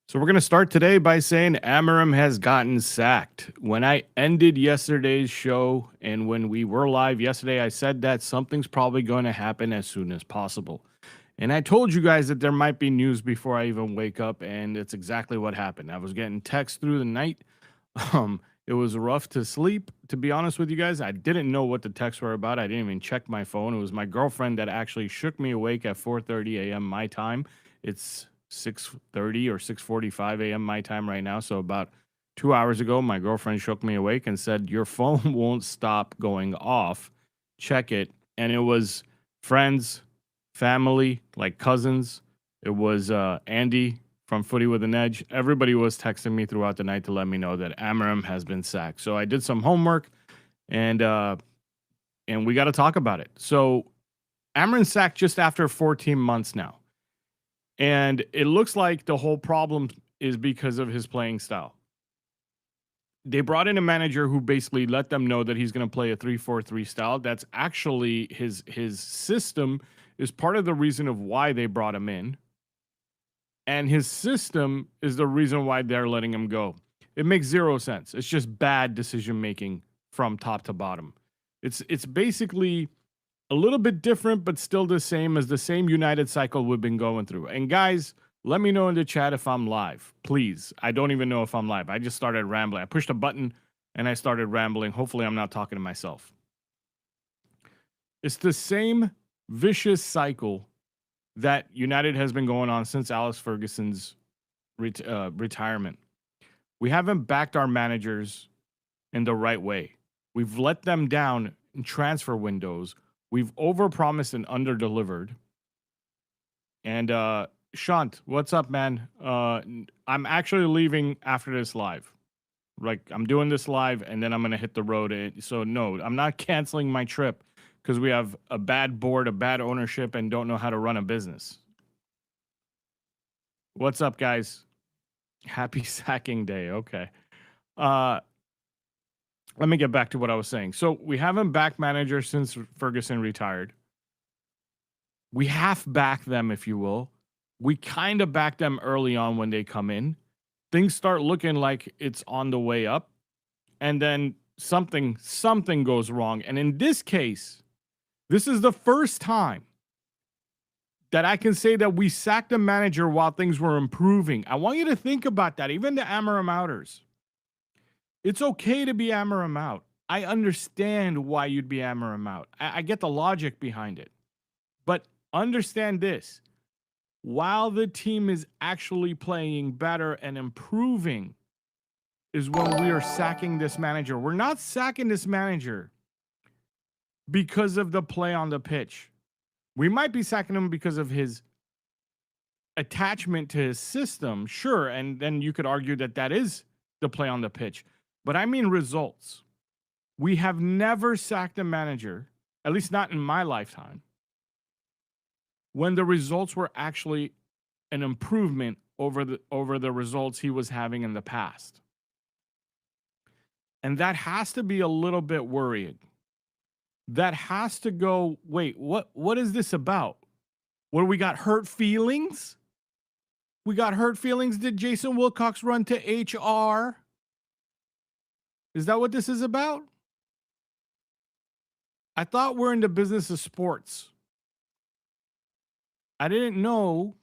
So we're going to start today by saying Amorim has gotten sacked. When I ended yesterday's show and when we were live yesterday, I said that something's probably going to happen as soon as possible. And I told you guys that there might be news before I even wake up, and it's exactly what happened. I was getting texts through the night. It was rough to sleep, to be honest with you guys. I didn't know what the texts were about. I didn't even check my phone. It was my girlfriend that actually shook me awake at 4:30 a.m. my time. It's 6:30 or 6:45 a.m. my time right now. So about 2 hours ago, my girlfriend shook me awake and said, "Your phone won't stop going off. Check it." And it was friends, family, like cousins. It was Andy from Footy with an Edge. Everybody was texting me throughout the night to let me know that Amorim has been sacked. So I did some homework, and we got to talk about it. So Amorim sacked just after 14 months now. And it looks like the whole problem is because of his playing style. They brought in a manager who basically let them know that he's going to play a 3-4-3 style. That's actually his system is part of the reason of why they brought him in. And his system is the reason why they're letting him go. It makes zero sense. It's just bad decision making from top to bottom. It's basically a little bit different, but still the same as the same United cycle we've been going through. And guys, let me know in the chat if I'm live, please. I don't even know if I'm live. I just started rambling. I pushed a button and I started rambling. Hopefully I'm not talking to myself. It's the same vicious cycle that United has been going on since Alex Ferguson's retirement. We haven't backed our managers in the right way. We've let them down in transfer windows. We've overpromised and underdelivered. And Shant, what's up, man? I'm actually leaving after this live. Like, I'm doing this live, and then I'm going to hit the road. So, no, I'm not canceling my trip because we have a bad board, a bad ownership, and don't know how to run a business. What's up, guys? Happy sacking day. Okay. Let me get back to what I was saying. So we haven't backed managers since Ferguson retired. We half back them, if you will. We kind of back them early on when they come in. Things start looking like it's on the way up. And then something goes wrong. And in this case, this is the first time that I can say that we sacked a manager while things were improving. I want you to think about that, even the Amorim outers. It's okay to be Amorim out. I understand why you'd be Amorim out. I get the logic behind it. But understand this. While the team is actually playing better and improving is when we are sacking this manager. We're not sacking this manager because of the play on the pitch. We might be sacking him because of his attachment to his system, sure, and then you could argue that that is the play on the pitch. But I mean results. We have never sacked a manager, at least not in my lifetime, when the results were actually an improvement over the results he was having in the past. And that has to be a little bit worrying. That has to go, wait, what is this about? What, we got hurt feelings? We got hurt feelings. Did Jason Wilcox run to HR? Is that what this is about? I thought we're in the business of sports. I didn't know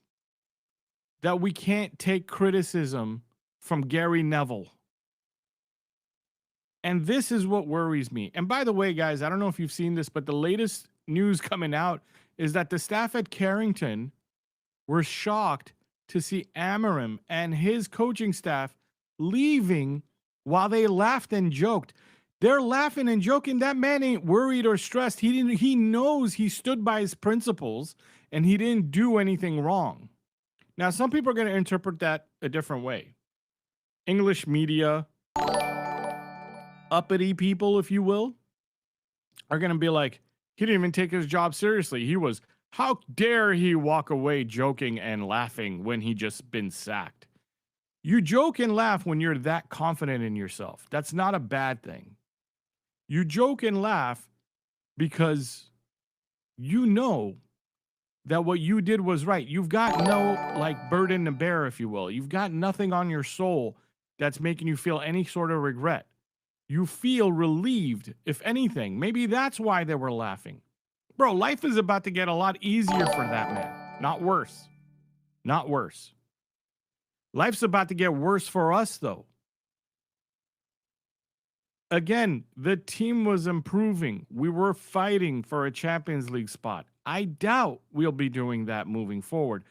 that we can't take criticism from Gary Neville. And this is what worries me. And by the way, guys, I don't know if you've seen this, but the latest news coming out is that the staff at Carrington were shocked to see Amorim and his coaching staff leaving while they laughed and joked. They're laughing and joking. That man ain't worried or stressed. He knows he stood by his principles and he didn't do anything wrong. Now, some people are going to interpret that a different way. English media, uppity people, if you will, are going to be like, he didn't even take his job seriously. How dare he walk away joking and laughing when he just been sacked? You joke and laugh when you're that confident in yourself. That's not a bad thing. You joke and laugh because you know that what you did was right. You've got no like burden to bear, if you will. You've got nothing on your soul that's making you feel any sort of regret. You feel relieved, if anything. Maybe that's why they were laughing. Bro, life is about to get a lot easier for that man, not worse. Not worse. Life's about to get worse for us, though. Again, the team was improving. We were fighting for a Champions League spot. I doubt we'll be doing that moving forward.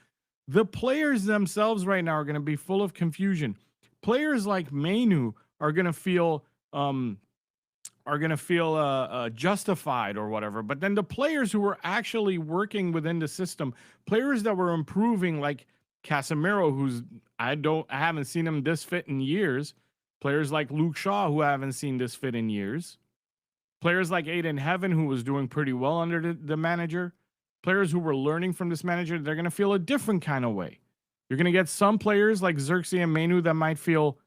The players themselves right now are going to be full of confusion. Players like Mainu are going to feel justified or whatever. But then the players who were actually working within the system, players that were improving, like Casemiro, who's I haven't seen him this fit in years. Players like Luke Shaw, who I haven't seen this fit in years. Players like Aiden Heaven, who was doing pretty well under the manager. Players who were learning from this manager, they're going to feel a different kind of way. You're going to get some players like Xerxes and Mainu that might feel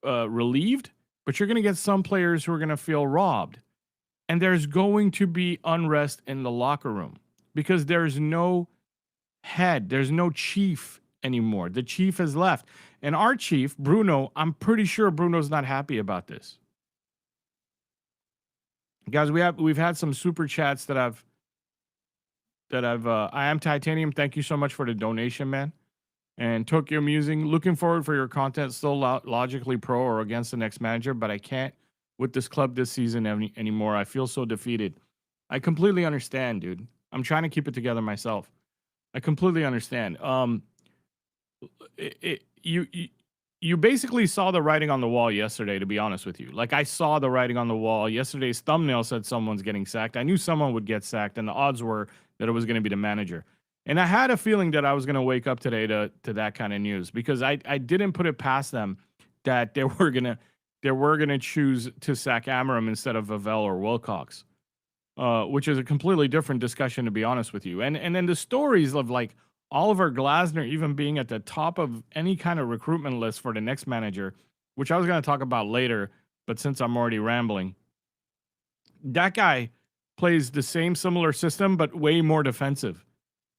relieved, but you're going to get some players who are going to feel robbed. And there's going to be unrest in the locker room because there's no head, there's no chief anymore. The chief has left. And our chief, Bruno, I'm pretty sure Bruno's not happy about this. Guys, we've had some super chats that I've I am Titanium. Thank you so much for the donation, man. And Tokyo Musing, looking forward for your content. Still logically pro or against the next manager, but I can't with this club this season anymore. I feel so defeated. I completely understand, dude. I'm trying to keep it together myself. I completely understand. You basically saw the writing on the wall yesterday, to be honest with you. Like, I saw the writing on the wall. Yesterday's thumbnail said someone's getting sacked. I knew someone would get sacked, and the odds were that it was going to be the manager. And I had a feeling that I was going to wake up today to that kind of news because I didn't put it past them that they were gonna choose to sack Amorim instead of Vavell or Wilcox, which is a completely different discussion, to be honest with you. And then the stories of like Oliver Glasner even being at the top of any kind of recruitment list for the next manager, which I was going to talk about later, but since I'm already rambling, that guy plays the same similar system, but way more defensive.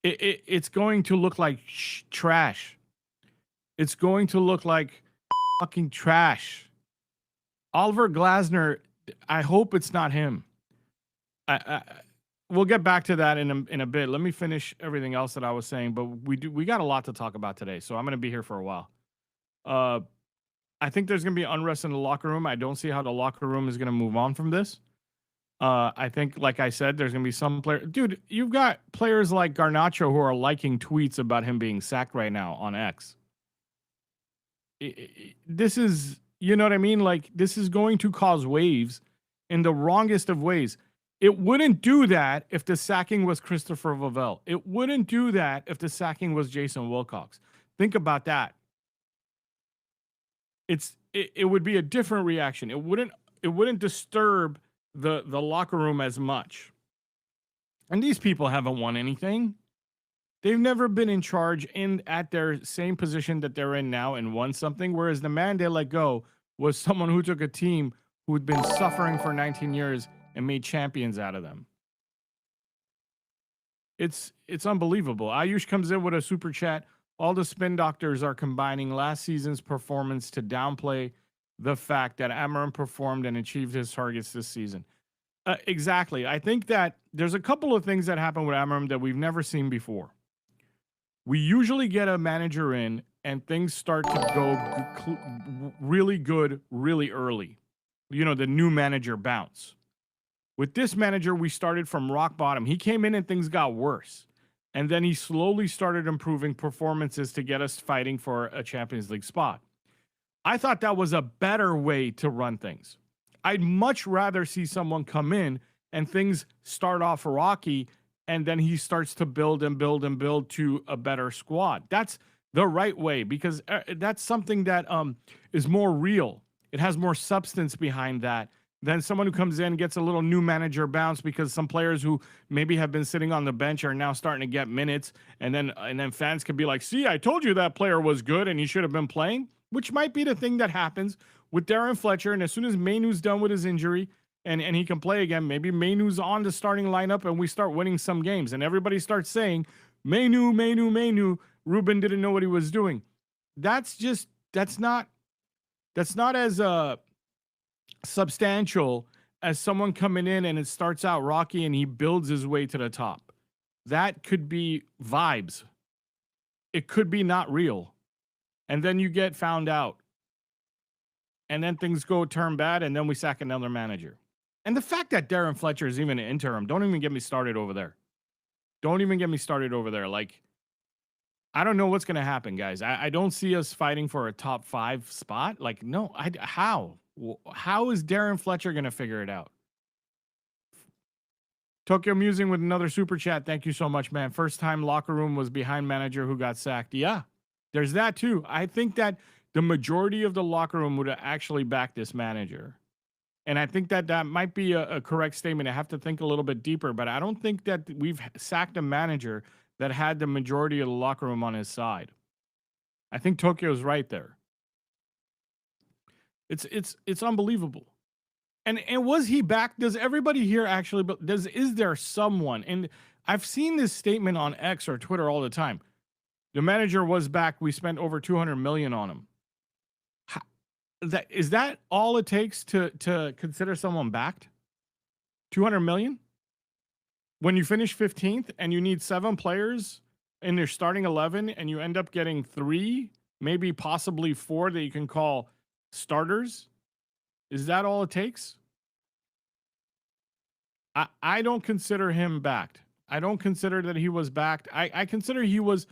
It's going to look like trash. It's going to look like fucking trash. Oliver Glasner, I hope it's not him. We'll get back to that in a bit. Let me finish everything else that I was saying, but we got a lot to talk about today, so I'm going to be here for a while. I think there's going to be unrest in the locker room. I don't see how the locker room is going to move on from this. I think, like I said, there's going to be some player. Dude, you've got players like Garnacho who are liking tweets about him being sacked right now on X. This is, you know what I mean? Like, this is going to cause waves in the wrongest of ways. It wouldn't do that if the sacking was Christopher Vavell. It wouldn't do that if the sacking was Jason Wilcox. Think about that. It would be a different reaction. It wouldn't disturb the locker room as much. And these people haven't won anything. They've never been in charge at their same position that they're in now and won something, whereas the man they let go was someone who took a team who'd been suffering for 19 years and made champions out of them. It's unbelievable. Ayush comes in with a super chat. All the spin doctors are combining last season's performance to downplay the fact that Amorim performed and achieved his targets this season. Exactly. I think that there's a couple of things that happen with Amorim that we've never seen before. We usually get a manager in and things start to go really good really early. You know, the new manager bounce. With this manager, we started from rock bottom. He came in and things got worse. And then he slowly started improving performances to get us fighting for a Champions League spot. I thought that was a better way to run things. I'd much rather see someone come in and things start off rocky and then he starts to build and build and build to a better squad. That's the right way because that's something that is more real. It has more substance behind that than someone who comes in, gets a little new manager bounce because some players who maybe have been sitting on the bench are now starting to get minutes. And then fans could be like, see, I told you that player was good and he should have been playing, which might be the thing that happens with Darren Fletcher. And as soon as Mainu's done with his injury and he can play again, maybe Mainu's on the starting lineup and we start winning some games and everybody starts saying, Menu. Ruben didn't know what he was doing. That's not as substantial as someone coming in and it starts out rocky and he builds his way to the top. That could be vibes. It could be not real. And then you get found out. And then things turn bad, and then we sack another manager. And the fact that Darren Fletcher is even an interim, don't even get me started over there. Like, I don't know what's going to happen, guys. I don't see us fighting for a top 5 spot. Like, no, how? How is Darren Fletcher going to figure it out? Tokyo Musing with another super chat. Thank you so much, man. First time locker room was behind manager who got sacked. Yeah, there's that too. I think that the majority of the locker room would have actually backed this manager. And I think that might be a correct statement. I have to think a little bit deeper, but I don't think that we've sacked a manager that had the majority of the locker room on his side. I think Tokyo's right there. It's unbelievable. And was he back? Does everybody here actually, is there someone, and I've seen this statement on X or Twitter all the time. The manager was back. We spent over $200 million on him. Is that all it takes to consider someone backed? $200 million? When you finish 15th and you need 7 players in your starting 11 and you end up getting 3, maybe possibly 4 that you can call starters, is that all it takes? I don't consider him backed. I don't consider that he was backed. I consider he was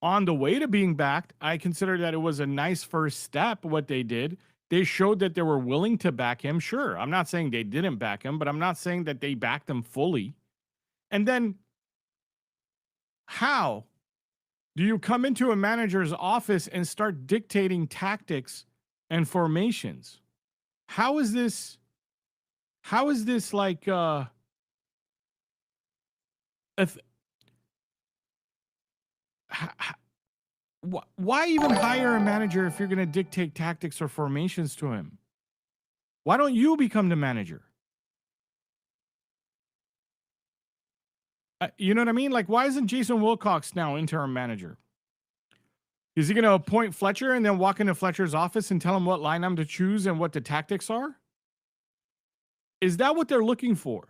on the way to being backed. I consider that it was a nice first step, what they did. They showed that they were willing to back him. Sure, I'm not saying they didn't back him, but I'm not saying that they backed him fully. And then how do you come into a manager's office and start dictating tactics and formations? How is this like why even hire a manager if you're going to dictate tactics or formations to him? Why don't you become the manager? You know what I mean? Like, why isn't Jason Wilcox now interim manager? Is he going to appoint Fletcher and then walk into Fletcher's office and tell him what lineup to choose and what the tactics are? Is that what they're looking for?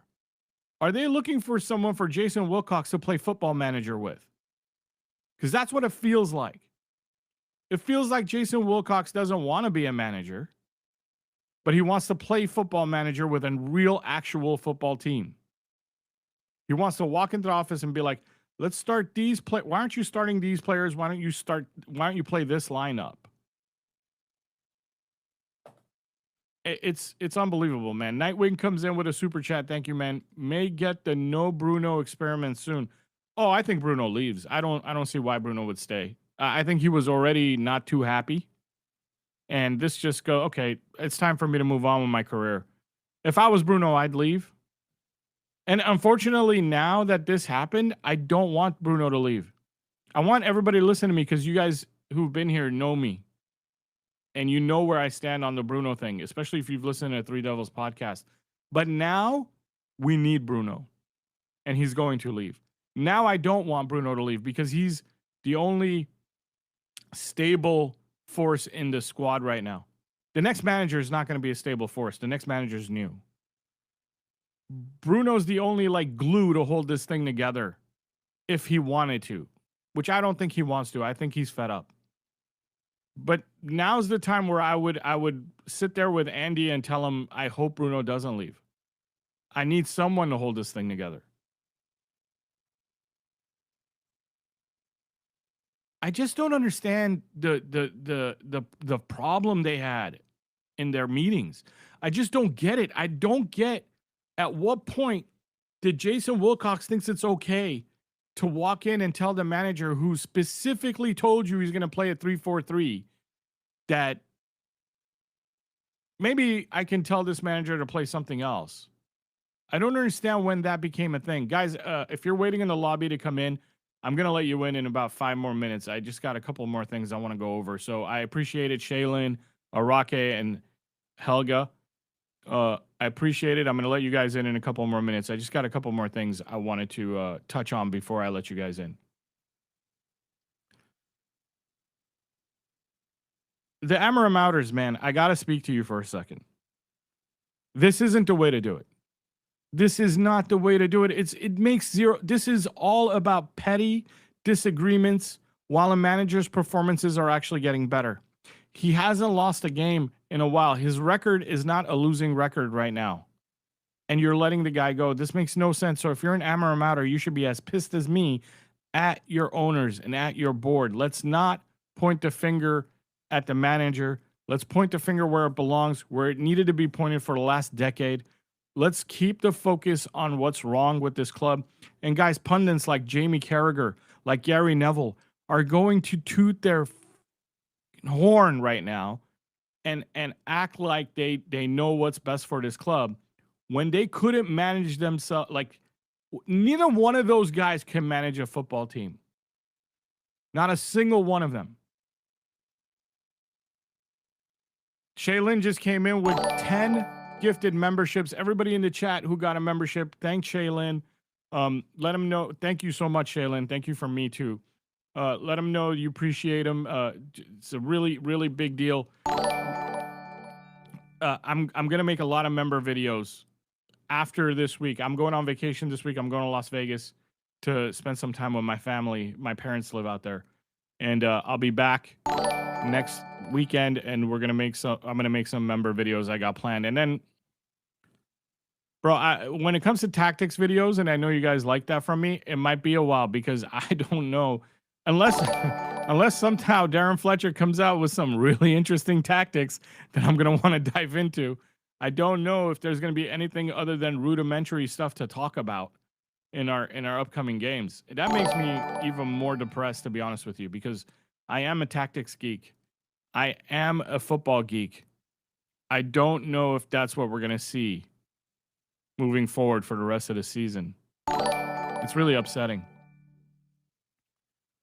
Are they looking for someone for Jason Wilcox to play football manager with? Because that's what it feels like. It feels like Jason Wilcox doesn't want to be a manager, but he wants to play football manager with a real, actual football team. He wants to walk into the office and be like, let's start these play. Why aren't you starting these players? Why don't you play this lineup? It's unbelievable, man. Nightwing comes in with a super chat. Thank you, man. May get the no Bruno experiment soon. Oh, I think Bruno leaves. I don't see why Bruno would stay. I think he was already not too happy. And this just okay, it's time for me to move on with my career. If I was Bruno, I'd leave. And unfortunately, now that this happened, I don't want Bruno to leave. I want everybody to listen to me because you guys who've been here know me. And you know where I stand on the Bruno thing, especially if you've listened to Three Devils podcast. But now we need Bruno. And he's going to leave. Now I don't want Bruno to leave because he's the only stable force in the squad right now. The next manager is not going to be a stable force. The next manager is new. Bruno's the only glue to hold this thing together if he wanted to, which I don't think he wants to. I think he's fed up. But now's the time where I would sit there with Andy and tell him, I hope Bruno doesn't leave. I need someone to hold this thing together. I just don't understand the problem they had in their meetings. I just don't get it. I don't get at what point did Jason Wilcox thinks it's okay to walk in and tell the manager who specifically told you he's going to play a 3-4-3 that maybe I can tell this manager to play something else. I don't understand when that became a thing. Guys, if you're waiting in the lobby to come in, I'm going to let you in about 5 more minutes. I just got a couple more things I want to go over. So I appreciate it, Shaylin, Arake, and Helga. I appreciate it. I'm going to let you guys in a couple more minutes. I just got a couple more things I wanted to touch on before I let you guys in. The Amorim outers, man, I got to speak to you for a second. This isn't the way to do it. This is not the way to do it. It makes zero. This is all about petty disagreements while a manager's performances are actually getting better. He hasn't lost a game in a while. His record is not a losing record right now. And you're letting the guy go. This makes no sense. So if you're an Amorim outer, you should be as pissed as me at your owners and at your board. Let's not point the finger at the manager. Let's point the finger where it belongs, where it needed to be pointed for the last decade. Let's keep the focus on what's wrong with this club. And guys, pundits like Jamie Carragher, like Gary Neville, are going to toot their horn right now and act like they know what's best for this club when they couldn't manage themselves. Like, neither one of those guys can manage a football team. Not a single one of them. Shaylin just came in with 10 gifted memberships. Everybody in the chat who got a membership, thank Shaylin. Let him know. Thank you so much, Shaylin. Thank you from me too. Let him know you appreciate him. It's a really, really big deal. I'm gonna make a lot of member videos after this week. I'm going on vacation this week. I'm going to Las Vegas to spend some time with my family. My parents live out there, and I'll be back next weekend, and we're gonna make some. I'm gonna make some member videos I got planned, and then, bro, when it comes to tactics videos, and I know you guys like that from me, it might be a while because I don't know unless somehow Darren Fletcher comes out with some really interesting tactics that I'm gonna want to dive into. I don't know if there's going to be anything other than rudimentary stuff to talk about in our upcoming games. That makes me even more depressed, to be honest with you, because I am a tactics geek. I am a football geek. I don't know if that's what we're going to see moving forward for the rest of the season. It's really upsetting.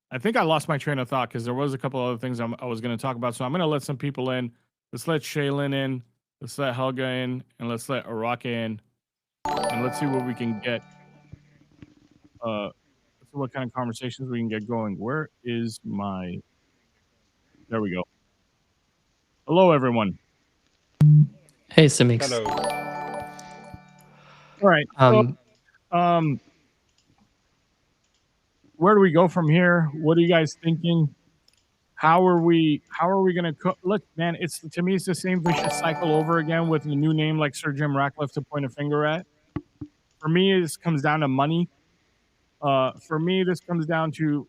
I think I lost my train of thought because there was a couple other things I was going to talk about. So I'm going to let some people in. Let's let Shaylin in. Let's let Helga in, and let's let Araka in, and let's see what we can get. Let's see what kind of conversations we can get going. Where is my... There we go. Hello, everyone. Hey, Semeex. Hello. All right. So, where do we go from here? What are you guys thinking? How are we going to cook? Look, man, to me, it's the same vicious cycle over again with a new name like Sir Jim Ratcliffe to point a finger at. For me, this comes down to money. For me, this comes down to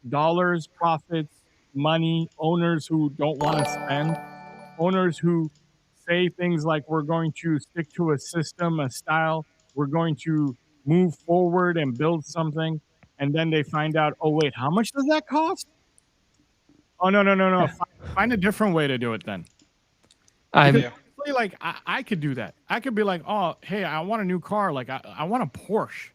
dollars, profits, money, owners who don't want to spend, owners who say things like, we're going to stick to a system, a style, we're going to move forward and build something. And then they find out, oh, wait, how much does that cost? Oh, no. Find a different way to do it then. Like, I could do that. I could be like, oh, hey, I want a new car. Like, I want a Porsche.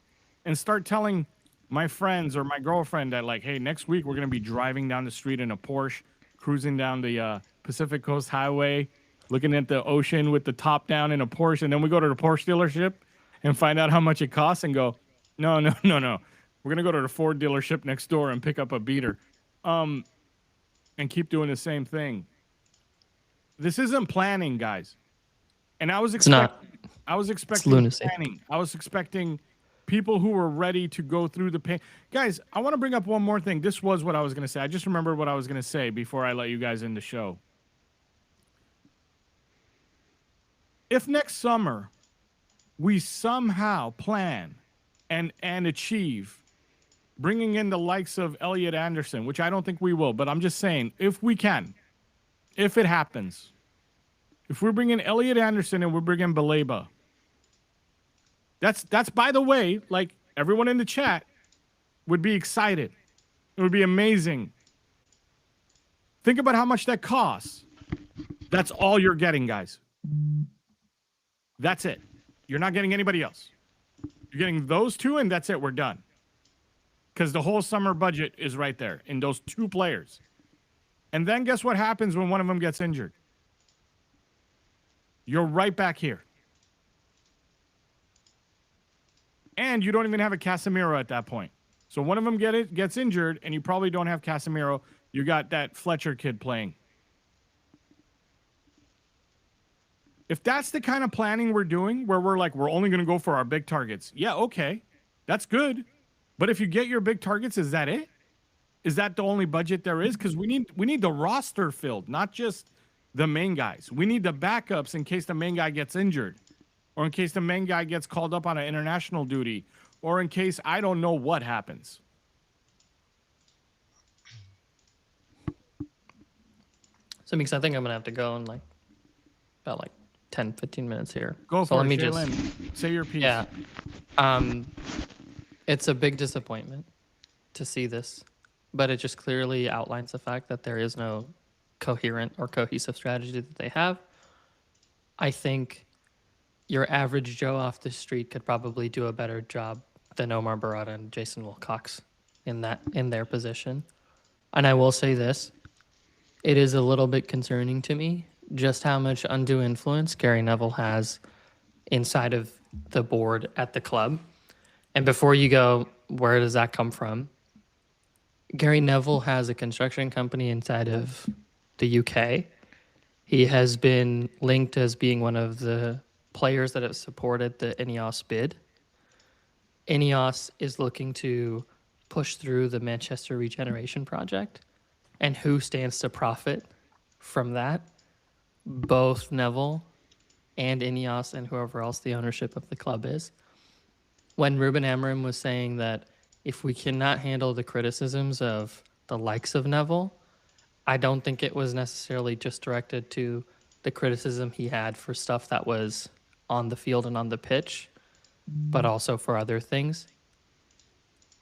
And start telling my friends or my girlfriend that, like, hey, next week we're going to be driving down the street in a Porsche, cruising down the Pacific Coast Highway, looking at the ocean with the top down in a Porsche. And then we go to the Porsche dealership and find out how much it costs and go, no. We're going to go to the Ford dealership next door and pick up a beater. And keep doing the same thing. This isn't planning, guys. And I was expecting planning. I was expecting people who were ready to go through the pain. Guys, I want to bring up one more thing. This was what I was going to say. I just remembered what I was going to say before I let you guys in the show. If next summer we somehow plan and achieve bringing in the likes of Elliot Anderson, which I don't think we will, but I'm just saying, if we can, if it happens, if we're bringing Elliot Anderson and we're bringing Baleba, that's by the way, like, everyone in the chat would be excited. It would be amazing. Think about how much that costs. That's all you're getting, guys. That's it. You're not getting anybody else. You're getting those two, and that's it. We're done. Because the whole summer budget is right there in those two players. And then guess what happens when one of them gets injured? You're right back here. And you don't even have a Casemiro at that point. So one of them gets injured, and you probably don't have Casemiro. You got that Fletcher kid playing. If that's the kind of planning we're doing, where we're like, we're only going to go for our big targets, yeah, okay, that's good. But if you get your big targets, is that it? Is that the only budget there is? Because we need the roster filled, not just the main guys. We need the backups in case the main guy gets injured, or in case the main guy gets called up on an international duty, or in case I don't know what happens. Semeex, I think I'm gonna have to go in about 10, 15 minutes here. Go so for let it, me Shaylin. Say your piece. Yeah. It's a big disappointment to see this, but it just clearly outlines the fact that there is no coherent or cohesive strategy that they have. I think your average Joe off the street could probably do a better job than Omar Barada and Jason Wilcox in their position. And I will say this, it is a little bit concerning to me just how much undue influence Gary Neville has inside of the board at the club. And before you go, where does that come from? Gary Neville has a construction company inside of the UK. He has been linked as being one of the players that have supported the Ineos bid. Ineos is looking to push through the Manchester Regeneration Project. And who stands to profit from that? Both Neville and Ineos and whoever else the ownership of the club is. When Ruben Amorim was saying that if we cannot handle the criticisms of the likes of Neville, I don't think it was necessarily just directed to the criticism he had for stuff that was on the field and on the pitch, but also for other things.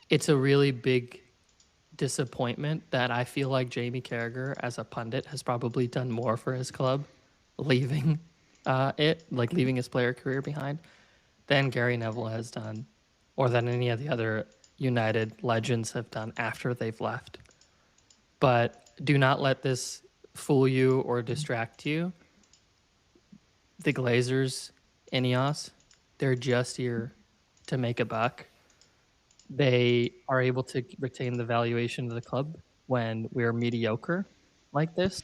It's a really big disappointment that I feel like Jamie Carragher, as a pundit, has probably done more for his club, leaving leaving his player career behind, than Gary Neville has done, or than any of the other United legends have done after they've left. But do not let this fool you or distract you. The Glazers, Ineos, they're just here to make a buck. They are able to retain the valuation of the club when we're mediocre like this,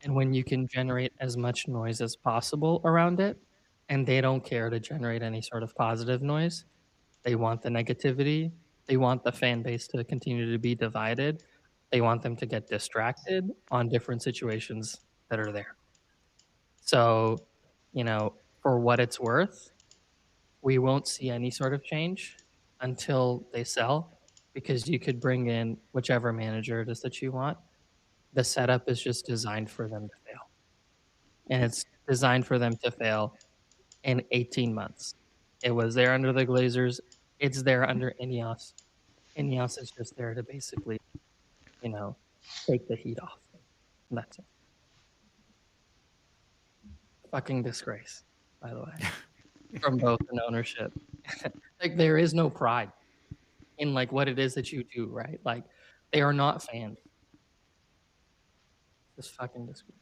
and when you can generate as much noise as possible around it, and they don't care to generate any sort of positive noise. They want the negativity. They want the fan base to continue to be divided. They want them to get distracted on different situations that are there. So, for what it's worth, we won't see any sort of change until they sell, because you could bring in whichever manager it is that you want. The setup is just designed for them to fail. And it's designed for them to fail in 18 months. It was there under the Glazers. It's there under Ineos. Ineos is just there to basically, take the heat off. And that's it. Fucking disgrace, by the way, from both an ownership. There is no pride in what it is that you do, right? They are not fans. Just fucking disgrace.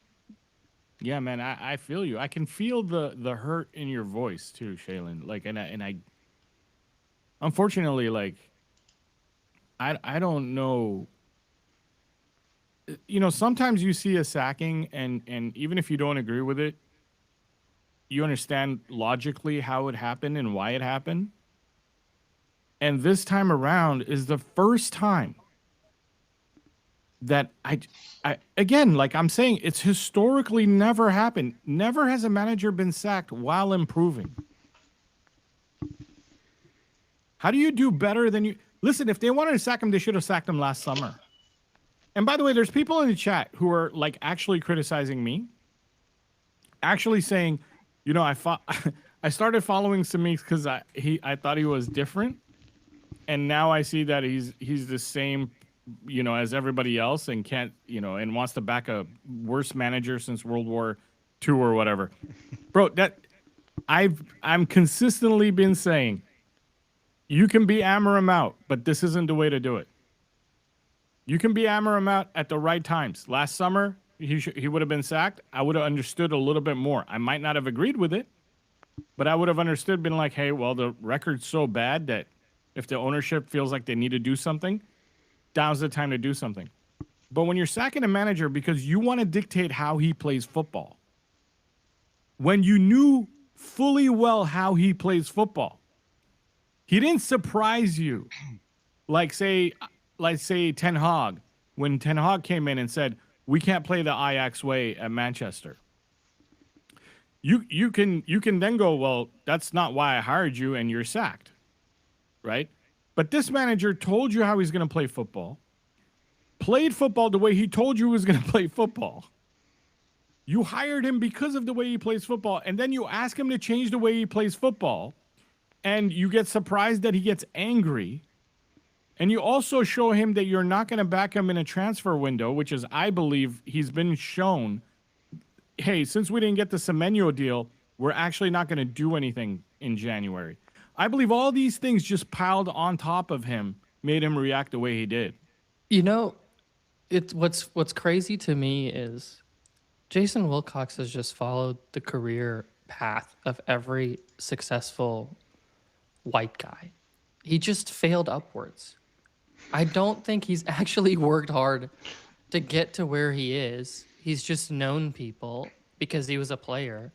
Yeah, man, I feel you. I can feel the hurt in your voice too, Shaylin. And I unfortunately, I don't know. Sometimes you see a sacking, and even if you don't agree with it, you understand logically how it happened and why it happened. And this time around is the first time that I again, like I'm saying, it's historically never happened. Never has a manager been sacked while improving. How do you do better than you? Listen, if they wanted to sack him, they should have sacked him last summer. And by the way, there's people in the chat who are actually criticizing me, actually saying, I started following Semeex because I thought he was different, and now I see that he's the same, as everybody else, and can't, and wants to back a worst manager since World War II or whatever. Bro, that I'm consistently been saying, you can be Amorim out, but this isn't the way to do it. You can be Amorim out at the right times. Last summer, he would have been sacked. I would have understood a little bit more. I might not have agreed with it, but I would have understood, been like, hey, well, the record's so bad that if the ownership feels like they need to do something, now's the time to do something. But when you're sacking a manager because you want to dictate how he plays football, when you knew fully well how he plays football. He didn't surprise you like say Ten Hag when Ten Hag came in and said we can't play the Ajax way at Manchester. You can then go, well, that's not why I hired you, and you're sacked, right? But this manager told you how he's going to play football, played football the way he told you he was going to play football. You hired him because of the way he plays football, and then you ask him to change the way he plays football, and you get surprised that he gets angry. And you also show him that you're not going to back him in a transfer window, which is, I believe, he's been shown, hey, since we didn't get the Semenyo deal, we're actually not going to do anything in January. I believe all these things just piled on top of him made him react the way he did. You know, it's what's crazy to me is Jason Wilcox has just followed the career path of every successful white guy. He just failed upwards. I don't think he's actually worked hard to get to where he is. He's just known people because he was a player.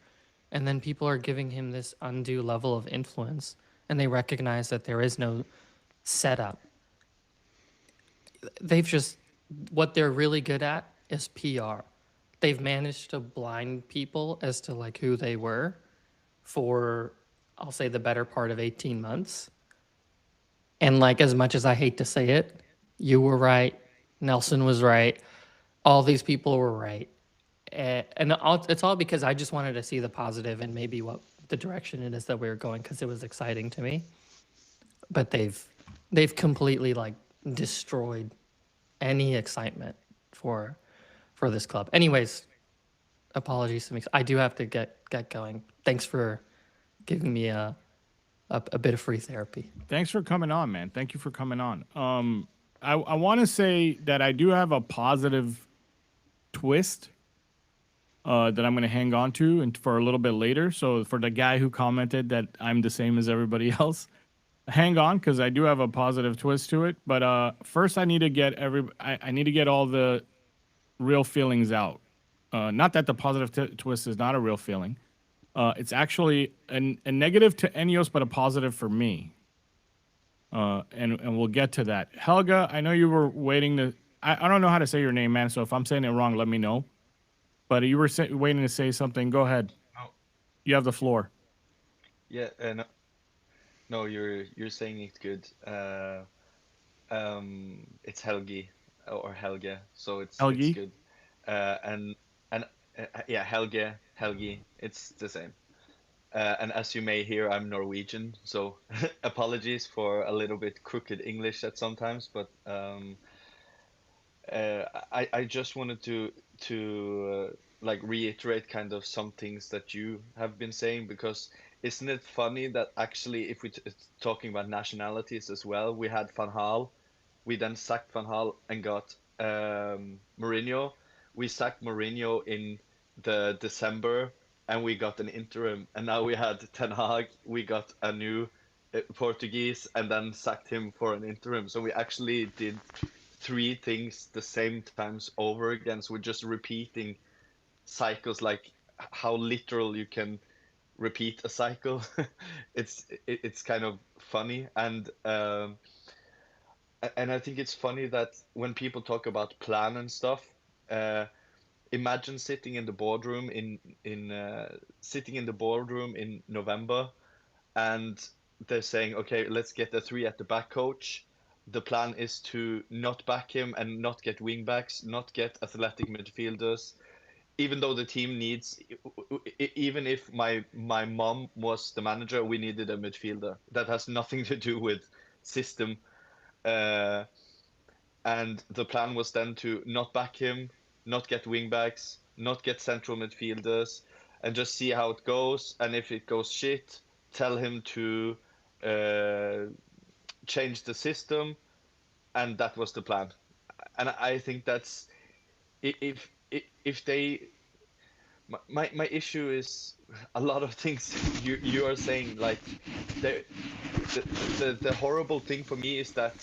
And then people are giving him this undue level of influence. And they recognize that there is no setup. They've just, what they're really good at is PR. They've managed to blind people as to like who they were for, I'll say, the better part of 18 months. And like, as much as I hate to say it, you were right. Nelson was right. All these people were right. It's all because I just wanted to see the positive and maybe what the direction it is that we were going, because it was exciting to me. But they've completely like destroyed any excitement for this club. Anyways, apologies, Semeex. I do have to get going. Thanks for giving me a bit of free therapy. Thanks for coming on, man. Thank you for coming on. I want to say that I do have a positive twist that I'm going to hang on to and for a little bit later. So for the guy who commented that I'm the same as everybody else, hang on because I do have a positive twist to it. But first, I need to get I need to get all the real feelings out. Not that the positive twist is not a real feeling. It's actually a negative to Enios, but a positive for me. And we'll get to that. Helga, I know you were waiting to. I don't know how to say your name, man. So if I'm saying it wrong, let me know. But you were waiting to say something. Go ahead. Oh, You have the floor. yeah, no, no, you're saying it good. It's Helgi or Helge, so it's Helgi. good. And yeah, Helgi, it's the same. And as you may hear, I'm Norwegian, so apologies for a little bit crooked English at sometimes, but I just wanted to like reiterate kind of some things that you have been saying, because isn't it funny that actually if it's talking about nationalities as well, we had Van Gaal, we then sacked Van Gaal and got Mourinho. We sacked Mourinho in the December and we got an interim, and now we had Ten Hag, we got a new Portuguese and then sacked him for an interim. So we actually did three things the same times over again. So we're just repeating cycles, like how literal you can repeat a cycle. It's kind of funny, and I think it's funny that when people talk about plan and stuff, uh, imagine sitting in the boardroom in November, and they're saying, okay, let's get a three at the back coach. The plan is to not back him and not get wingbacks, not get athletic midfielders, even though the team needs, even if my mom was the manager, we needed a midfielder. That has nothing to do with system. Uh, and the plan was then to not back him, not get wingbacks, not get central midfielders, and just see how it goes. And if it goes shit, tell him to uh, change the system. And that was the plan. And I think that's, if they, my issue is a lot of things you are saying, like the, the horrible thing for me is that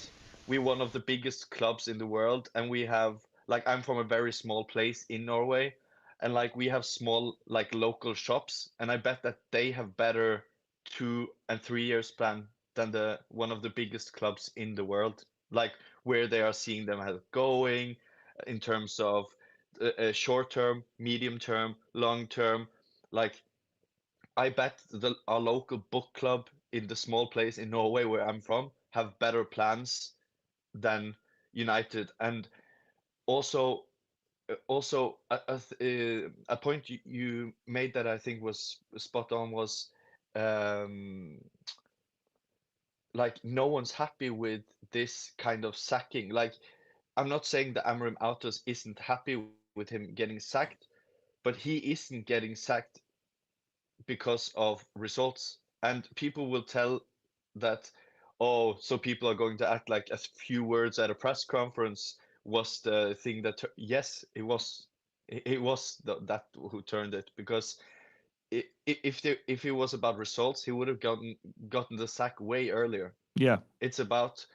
we're one of the biggest clubs in the world, and we have, like, I'm from a very small place in Norway, and like we have small like local shops, and I bet that they have better 2 and 3 years plan than the one of the biggest clubs in the world, like where they are seeing them as going in terms of short term, medium term, long term. Like I bet our local book club in the small place in Norway where I'm from have better plans than United. And also, a point you made that I think was spot on was um, like no one's happy with this kind of sacking. Like I'm not saying that Amorim Autos isn't happy with him getting sacked, but he isn't getting sacked because of results. And people will tell that, oh, so people are going to act like a few words at a press conference was the thing that, yes, it was. It was that who turned it, because if it was about results, he would have gotten the sack way earlier. Yeah. It's about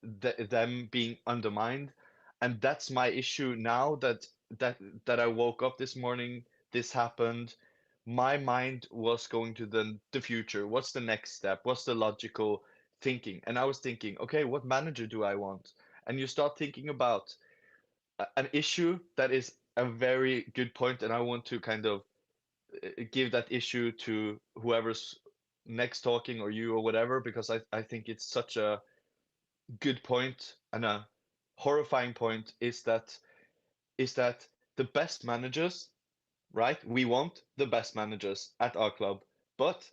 them being undermined, and that's my issue now that that I woke up this morning. This happened. My mind was going to the future. What's the next step? What's the logical thinking? And I was thinking, okay, what manager do I want? And you start thinking about an issue that is a very good point, and I want to kind of give that issue to whoever's next talking, or you or whatever, because I think it's such a good point, and a horrifying point is that the best managers, right? We want the best managers at our club, but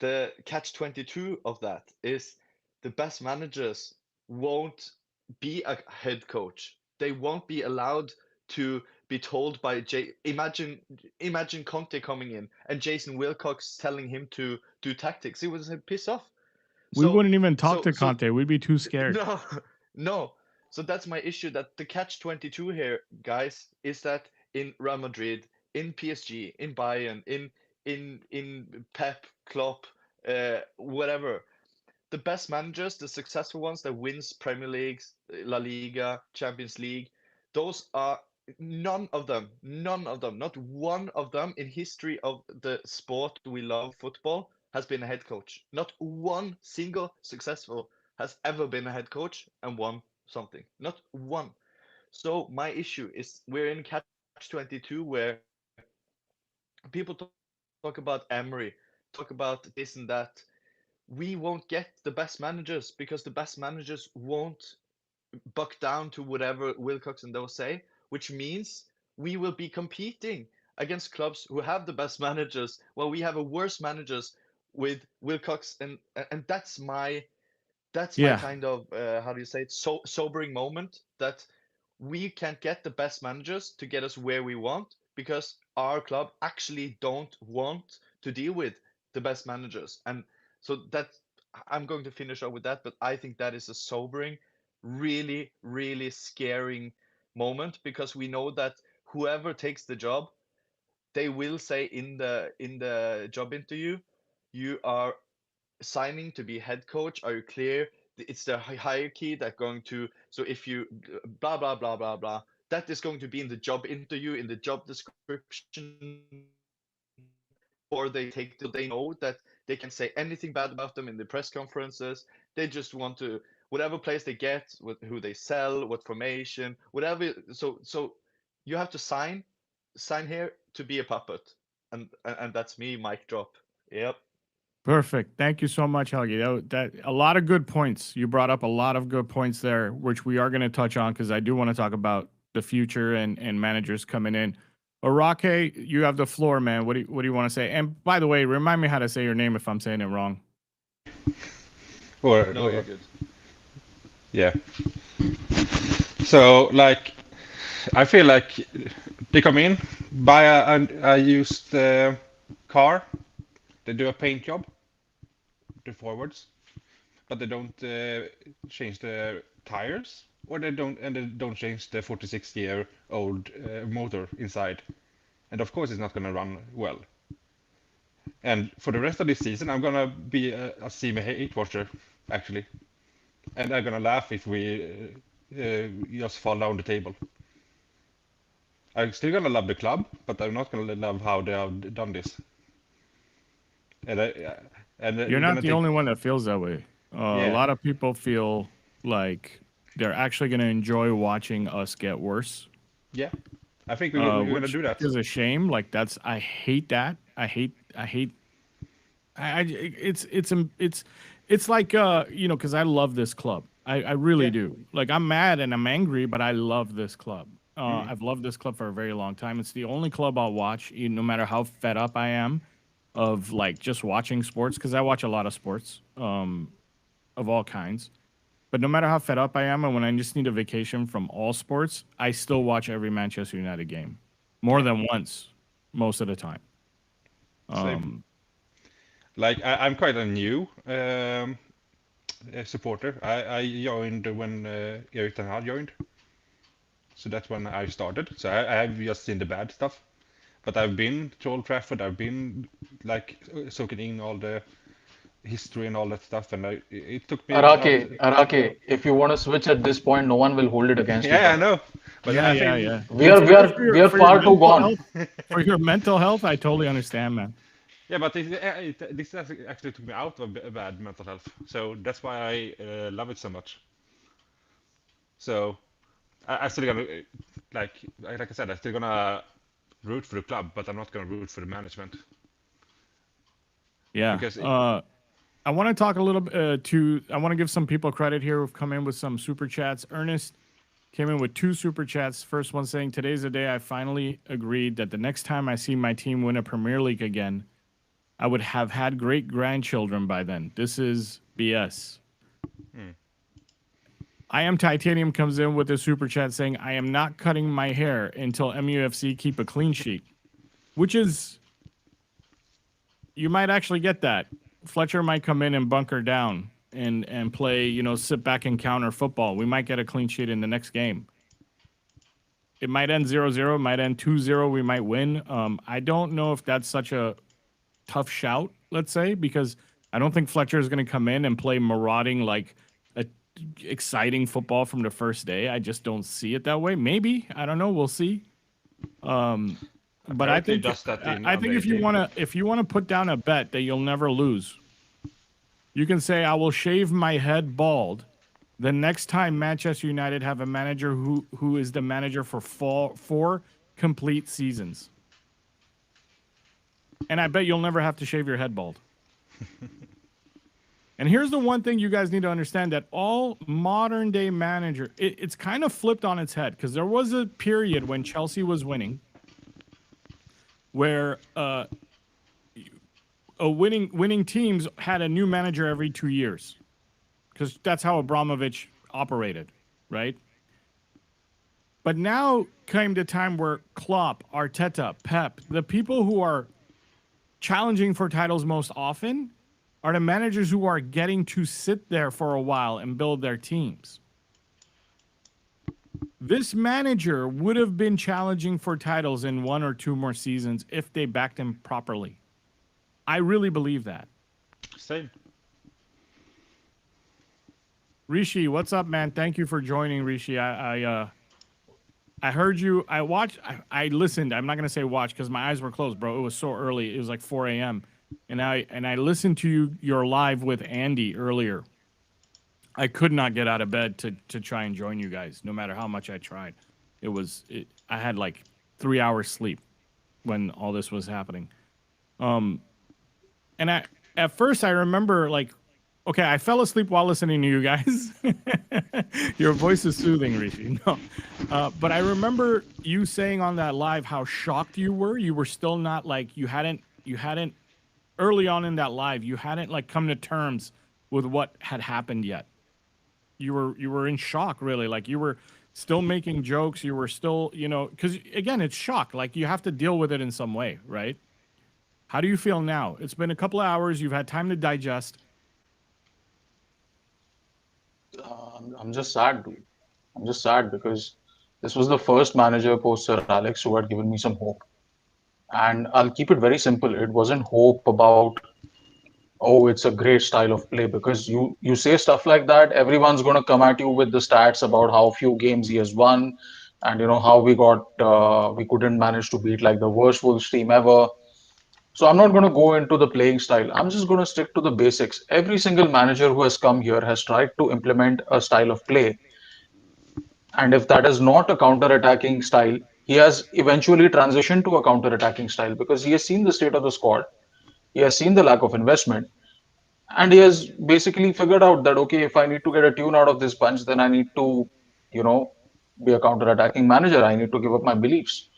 the catch 22 of that is the best managers won't be a head coach. They won't be allowed to be told by imagine Conte coming in and Jason Wilcox telling him to do tactics. He would say piss off. We So wouldn't even talk so to so Conte. We'd be too scared. no, no. So that's my issue. That the catch 22 here, guys, is that in Real Madrid, in PSG, in Bayern, in Pep, Klopp, whatever, the best managers, the successful ones that wins Premier Leagues, La Liga, Champions League, those are none of them, not one of them in history of the sport we love, football, has been a head coach. Not one single successful has ever been a head coach and won something. Not one. So my issue is we're in catch 22 where people talk about Emery, talk about this and that. We won't get the best managers because the best managers won't buck down to whatever Wilcox and those say, which means we will be competing against clubs who have the best managers while we have a worse managers with Wilcox, and that's my Yeah. kind of how do you say it, sobering moment, that we can't get the best managers to get us where we want because our club actually don't want to deal with the best managers. And so that, I'm going to finish up with that, but I think that is a sobering, really, really scaring moment, because we know that whoever takes the job, they will say in the job interview, you are signing to be head coach. Are you clear? It's the hierarchy that going to, so if you blah blah blah blah blah, that is going to be in the job interview, in the job description, before they take the job. So they know that they can say anything bad about them in the press conferences. They just want to, whatever place they get, who they sell, what formation, whatever. So you have to sign here to be a puppet, and that's me. Mic drop. Yep. Perfect. Thank you so much, Helgi. That a lot of good points. You brought up a lot of good points there, which we are going to touch on because I do want to talk about the future and managers coming in. Arake, you have the floor, man. What do you want to say? And by the way, remind me how to say your name if I'm saying it wrong. No, you're good. Yeah. So like, I feel like they come in, buy a used car, they do a paint job, the forwards, but they don't change the tires, or they don't change the 46-year-old motor inside, and of course it's not gonna run well. And for the rest of this season, I'm gonna be a Semeex watcher, actually, and I'm gonna laugh if we just fall down the table. I'm still gonna love the club, but I'm not gonna love how they have done this. And You're you're not gonna the take, only one that feels that way. A yeah, lot of people feel like they're actually going to enjoy watching us get worse, yeah. I think we're gonna which do that. is a shame. Like I hate that. I hate. It's like because I love this club. I really Yeah. do. Like I'm mad and I'm angry, but I love this club. Mm. I've loved this club for a very long time. It's the only club I'll watch, no matter how fed up I am of like just watching sports, because I watch a lot of sports of all kinds. But no matter how fed up I am, and when I just need a vacation from all sports, I still watch every Manchester United game more Yeah. than once, most of the time. Same. Like I'm quite a new supporter. I joined when Erik Ten Hag joined, so that's when I started. So I have just seen the bad stuff, but I've been to Old Trafford. I've been like soaking in all the history and all that stuff, and it took me about Arake, if you want to switch at this point, no one will hold it against you, yeah, I brother. know, but Yeah, I yeah, think yeah. We It's are we better are we are for your far too mental gone. health. For your mental health, I totally understand, man. yeah, but this actually took me out of a bad mental health, so that's why I love it so much. So I still gonna like I said, I'm still gonna root for the club, but I'm not gonna root for the management Yeah. because I want to talk a little bit I want to give some people credit here who've come in with some super chats. Ernest came in with 2 super chats. First one saying, "Today's the day I finally agreed that the next time I see my team win a Premier League again, I would have had great grandchildren by then. This is BS." I Am Titanium comes in with a super chat saying, "I am not cutting my hair until MUFC keep a clean sheet," which is, you might actually get that. Fletcher might come in and bunker down and play, sit back and counter football. We might get a clean sheet in the next game. It might end 0-0, it might end 2-0, we might win. I don't know if that's such a tough shout, let's say, because I don't think Fletcher is going to come in and play marauding like a exciting football from the first day. I just don't see it that way. Maybe, I don't know, we'll see. But I apparently think does that in I think away game. if you want to put down a bet that you'll never lose, you can say I will shave my head bald the next time Manchester United have a manager who is the manager for 4 complete seasons. And I bet you'll never have to shave your head bald. And here's the one thing you guys need to understand, that all modern day it's kind of flipped on its head, because there was a period when Chelsea was winning where winning teams had a new manager every 2 years, because that's how Abramovich operated, right? But now came the time where Klopp, Arteta, Pep, the people who are challenging for titles most often are the managers who are getting to sit there for a while and build their teams. This manager would have been challenging for titles in 1 or 2 more seasons if they backed him properly. I really believe that. Same. Rishi, what's up, man? Thank you for joining, Rishi. I heard you. I watched. I listened. I'm not gonna say watch because my eyes were closed, bro. It was so early. It was like 4 a.m. And I listened to your live with Andy earlier. I could not get out of bed to try and join you guys, no matter how much I tried. I had like 3 hours sleep when all this was happening. And at first I remember like, okay, I fell asleep while listening to you guys. Your voice is soothing, Rishi. No, but I remember you saying on that live how shocked you were. You were still not like you hadn't early on in that live. You hadn't like come to terms with what had happened yet. You were in shock, really. Like you were still making jokes. You were still, because again, it's shock. Like you have to deal with it in some way, right? How do you feel now? It's been a couple of hours. You've had time to digest. I'm just sad, dude. I'm just sad because this was the first manager post Sir Alex who had given me some hope. And I'll keep it very simple. It wasn't hope about, oh, it's a great style of play, because you say stuff like that, everyone's going to come at you with the stats about how few games he has won, and how we couldn't manage to beat like the worst Wolves team ever. So I'm not going to go into the playing style. I'm just going to stick to the basics. Every single manager who has come here has tried to implement a style of play, and if that is not a counter-attacking style, he has eventually transitioned to a counter-attacking style because he has seen the state of the squad, he has seen the lack of investment, and he has basically figured out that okay, if I need to get a tune out of this bunch, then I need to, you know, be a counter-attacking manager. I need to give up my beliefs.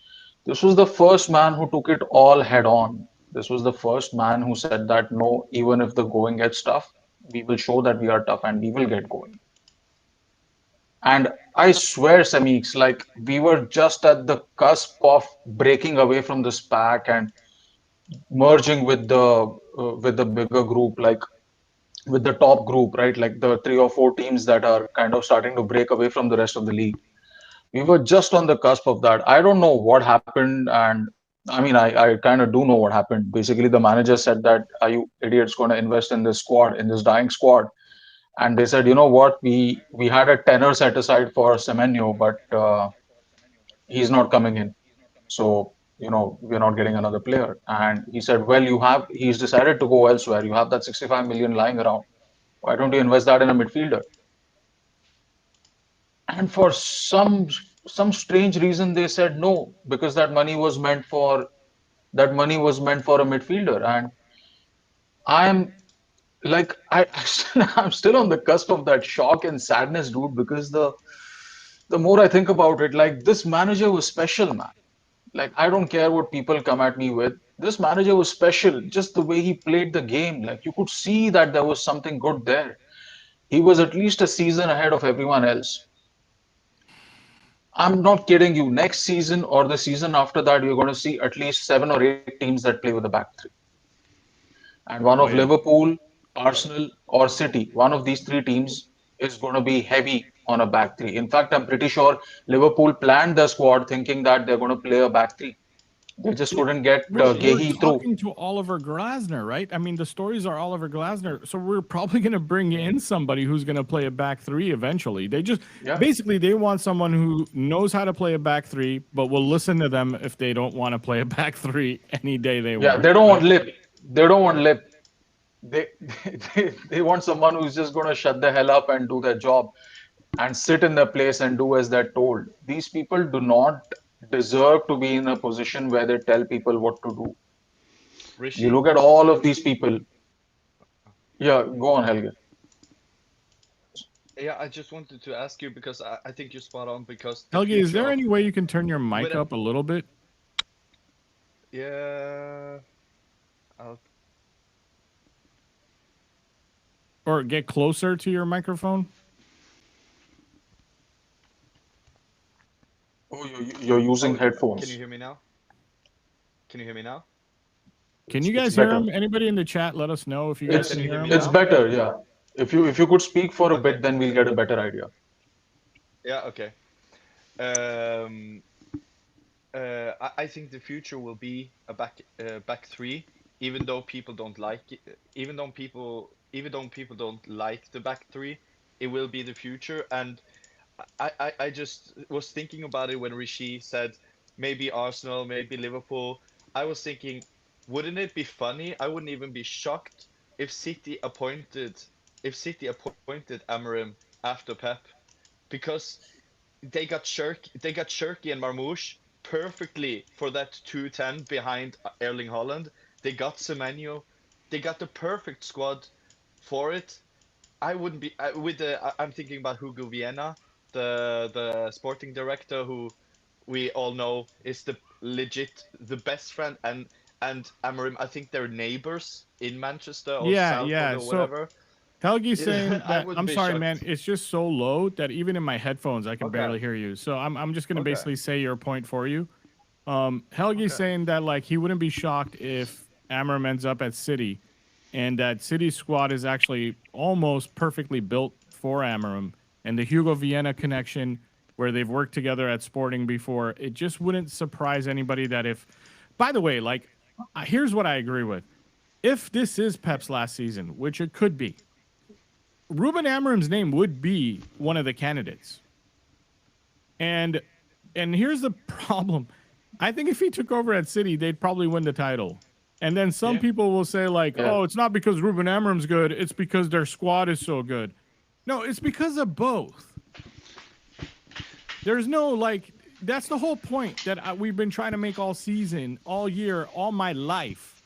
This was the first man who took it all head on. This was the first man who said that no, even if the going gets tough, we will show that we are tough and we will get going. And I swear, Semeex, like we were just at the cusp of breaking away from this pack and merging with the bigger group, like with the top group, right? Like the three or four teams that are kind of starting to break away from the rest of the league. We were just on the cusp of that. I don't know what happened, and I mean, I kind of do know what happened. Basically, the manager said that, "Are you idiots going to invest in this squad, in this dying squad?" And they said, "You know what? We had a tenner set aside for Semenyo, but he's not coming in. So, we're not getting another player." And he said, "Well, he's decided to go elsewhere. You have that 65 million lying around. Why don't you invest that in a midfielder?" And for some strange reason, they said no because that money was meant for a midfielder. And I'm like, I'm still on the cusp of that shock and sadness, dude. Because the more I think about it, like this manager was special, man. Like I don't care what people come at me with. This manager was special, just the way he played the game. Like you could see that there was something good there. He was at least a season ahead of everyone else. I'm not kidding you. Next season or the season after that, you're going to see at least 7 or 8 teams that play with the back three. And one Oh of yeah. Liverpool, Arsenal, or City, one of these three teams is going to be heavy on a back three. In fact, I'm pretty sure Liverpool planned their squad thinking that they're going to play a back three. They just couldn't get We're Gehi through. talking to Oliver Glasner, right? I mean, the stories are Oliver Glasner, so we're probably going to bring in somebody who's going to play a back three eventually. They just Yeah. basically they want someone who knows how to play a back three, but will listen to them if they don't want to play a back three any day they Yeah, want. they don't want Right? lip. They don't want lip. They, they want someone who's just going to shut the hell up and do their job and sit in their place and do as they're told. These people do not deserve to be in a position where they tell people what to do. You Rishi, look at all of these people. Yeah, go on, Helge. yeah, I just wanted to ask you because I think you're spot on because the Helgi, is future there of any way you can turn your with mic a up a little bit yeah, I'll, or get closer to your microphone? Oh, you're using oh, can you headphones. hear me now? Can you hear me now? Can you It's guys hear better. him? Anybody in the chat, let us know if you Yeah, guys It's can can you hear hear me him. it's now? better, yeah. If you could speak for a Okay. bit, then we'll get a better idea. Yeah, okay. Um, I think the future will be a back three, even though people don't like it, even though people don't like the back three, it will be the future. And I just was thinking about it when Rishi said maybe Arsenal, maybe Liverpool. I was thinking, wouldn't it be funny? I wouldn't even be shocked if City appointed Amorim after Pep because they got Shirky and Marmoush perfectly for that 210 behind Erling Haaland. They got Semenyo. They got the perfect squad for it. I wouldn't be I'm thinking about Hugo Vienna, the sporting director who we all know is the legit the best friend and Amorim. I think they're neighbors in Manchester or Yeah, Salford yeah. or So whatever. Helgi's saying I that wouldn't I'm be sorry, man. shocked. It's just so low that even in my headphones I can Okay, barely hear you. So I'm just gonna okay, basically say your point for you. Helgi's okay. saying that like he wouldn't be shocked if Amram ends up at City, and that City's squad is actually almost perfectly built for Amram, and the Hugo Vienna connection where they've worked together at Sporting before. It just wouldn't surprise anybody that if. By the way, like here's what I agree with. If this is Pep's last season, which it could be, Ruben Amorim's name would be one of the candidates. And And here's the problem. I think if he took over at City, they'd probably win the title. And then some people will say, like, Yeah. oh, it's not because Ruben Amorim's good. It's because their squad is so good. No, it's because of both. There's no, like, that's the whole point that we've been trying to make all season, all year, all my life.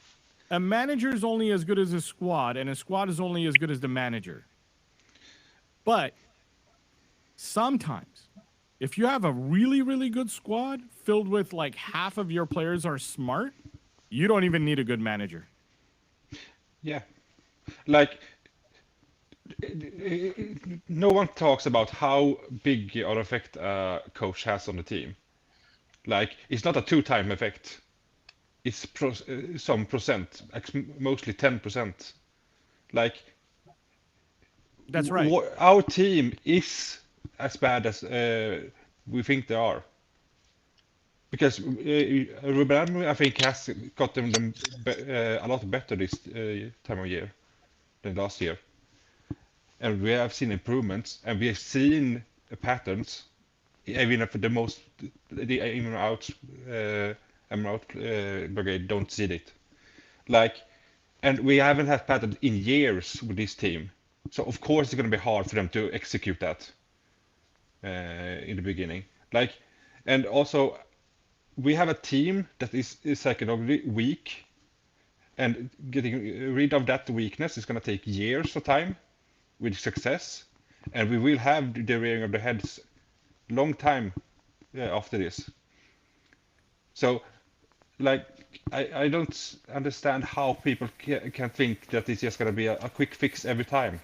A manager is only as good as a squad, and a squad is only as good as the manager. But sometimes, if you have a really, really good squad filled with like half of your players are smart, you don't even need a good manager. Yeah. Like, no one talks about how big of an effect a coach has on the team. Like, it's not a two-time effect. It's some percent, mostly 10%. Like, That's right. Our team is as bad as we think they are. Because Ruben Amorim, I think, has gotten them a lot better this time of year than last year. And we have seen improvements, and we have seen patterns, even if the in and out brigade don't see it. Like, and we haven't had patterns in years with this team. So of course it's going to be hard for them to execute that in the beginning. Like, and also we have a team that is psychologically weak, and getting rid of that weakness is going to take years of time with success, and we will have the rearing of the heads long time after this. So, like, I don't understand how people can think that it's just going to be a quick fix every time.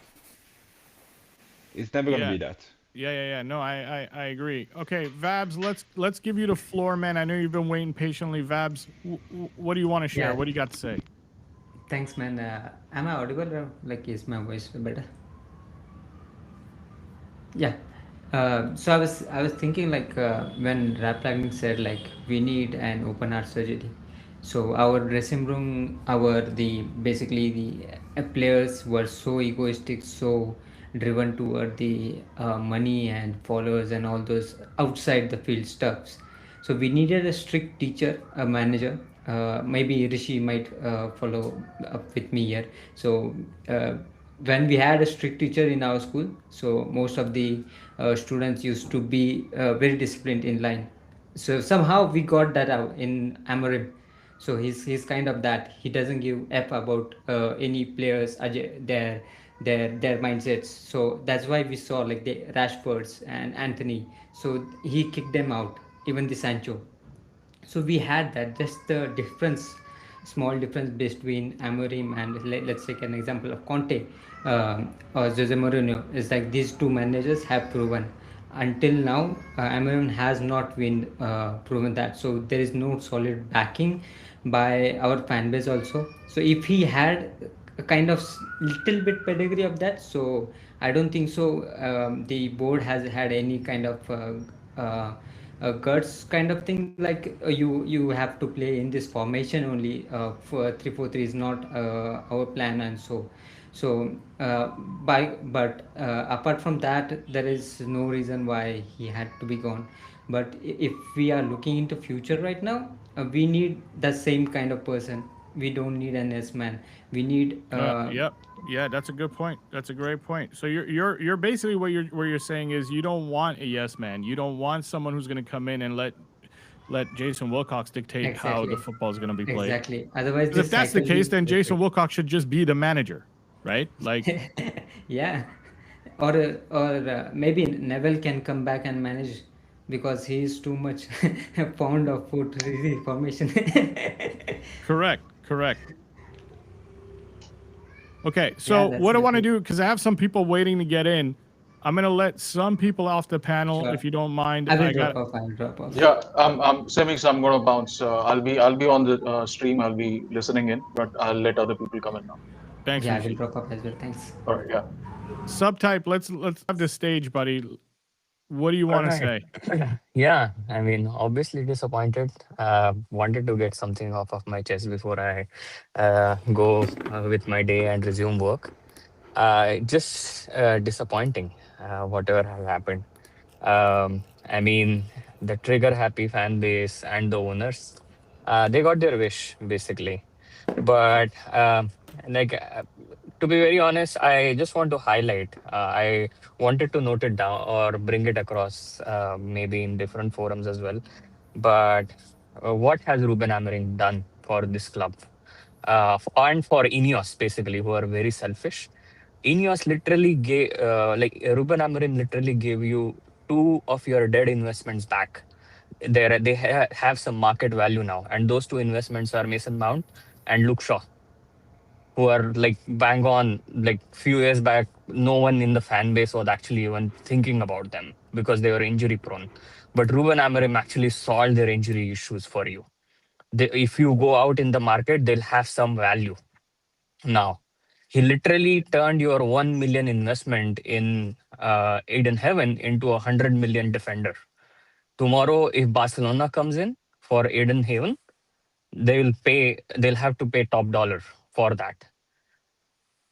It's never going to be that. Yeah. No, I agree. Okay, Vabs, let's give you the floor, man. I know you've been waiting patiently. Vabs, what do you want to share? Yeah. What do you got to say? Thanks, man. Am I audible? Like, is my voice better? Yeah. So I was thinking, like, when Rap Planning said, like, we need an open heart surgery. So our dressing room, the basically the players were so egoistic, so driven toward the money and followers and all those outside the field stuffs. So we needed a strict teacher, a manager. Maybe Rishi might follow up with me here. So when we had a strict teacher in our school, so most of the students used to be very disciplined in line. So somehow we got that out in Amorim. So he's kind of that. He doesn't give f about any players, their mindsets. So that's why we saw like the Rashfords and Anthony. So he kicked them out, even the Sancho. So we had that, just the difference, small difference between Amorim and let's take an example of Conte or Jose Mourinho. Is like these two managers have proven until now Amorim has not been proven that. So there is no solid backing by our fan base also. So if he had a kind of little bit pedigree of that, so I don't think so the board has had any kind of guts kind of thing, like you have to play in this formation only, for 3-4-3 is not our plan, and but apart from that there is no reason why he had to be gone. But if we are looking into future right now, we need the same kind of person. We don't need an S-man. We need Yep. Yeah, that's a good point. That's a great point. So you're basically what you're saying is you don't want a yes man. You don't want someone who's going to come in and let Jason Wilcox dictate how the football is going to be played. Exactly. Otherwise, if that's the case, then Jason Wilcox should just be the manager, right? Like, yeah, or maybe Neville can come back and manage, because he is too much fond of 4-3 formation. Correct. Okay, so that's what I my want to take. do, because I have some people waiting to get in, I'm gonna let some people off the panel, Sure. if you don't mind. I will drop off. Yeah, Semeex, I'm gonna bounce. I'll be on the stream. I'll be listening in, but I'll let other people come in now. Thanks, Yeah, I will Rishi. drop off as well. Thanks. All right, yeah. Subtype, let's have the stage, buddy. What do you want to say? Yeah, I mean, obviously disappointed. Wanted to get something off of my chest before I go with my day and resume work. Just disappointing, whatever has happened. I mean, the trigger happy fan base and the owners, they got their wish basically. But like to be very honest, I just want to highlight. I wanted to note it down or bring it across, maybe in different forums as well. But what has Ruben Amorim done for this club? And for Ineos, basically, who are very selfish. Ineos literally gave, Ruben Amorim literally gave you two of your dead investments back. They have some market value now, and those two investments are Mason Mount and Luke Shaw, who are like bang on. Like few years back, no one in the fan base was actually even thinking about them because they were injury prone. But Ruben Amorim actually solved their injury issues for you. If you go out in the market, they'll have some value now. He literally turned your 1 million investment in Eden Heaven into a 100 million defender. Tomorrow, if Barcelona comes in for Eden Haven, they'll have to pay top dollar for that.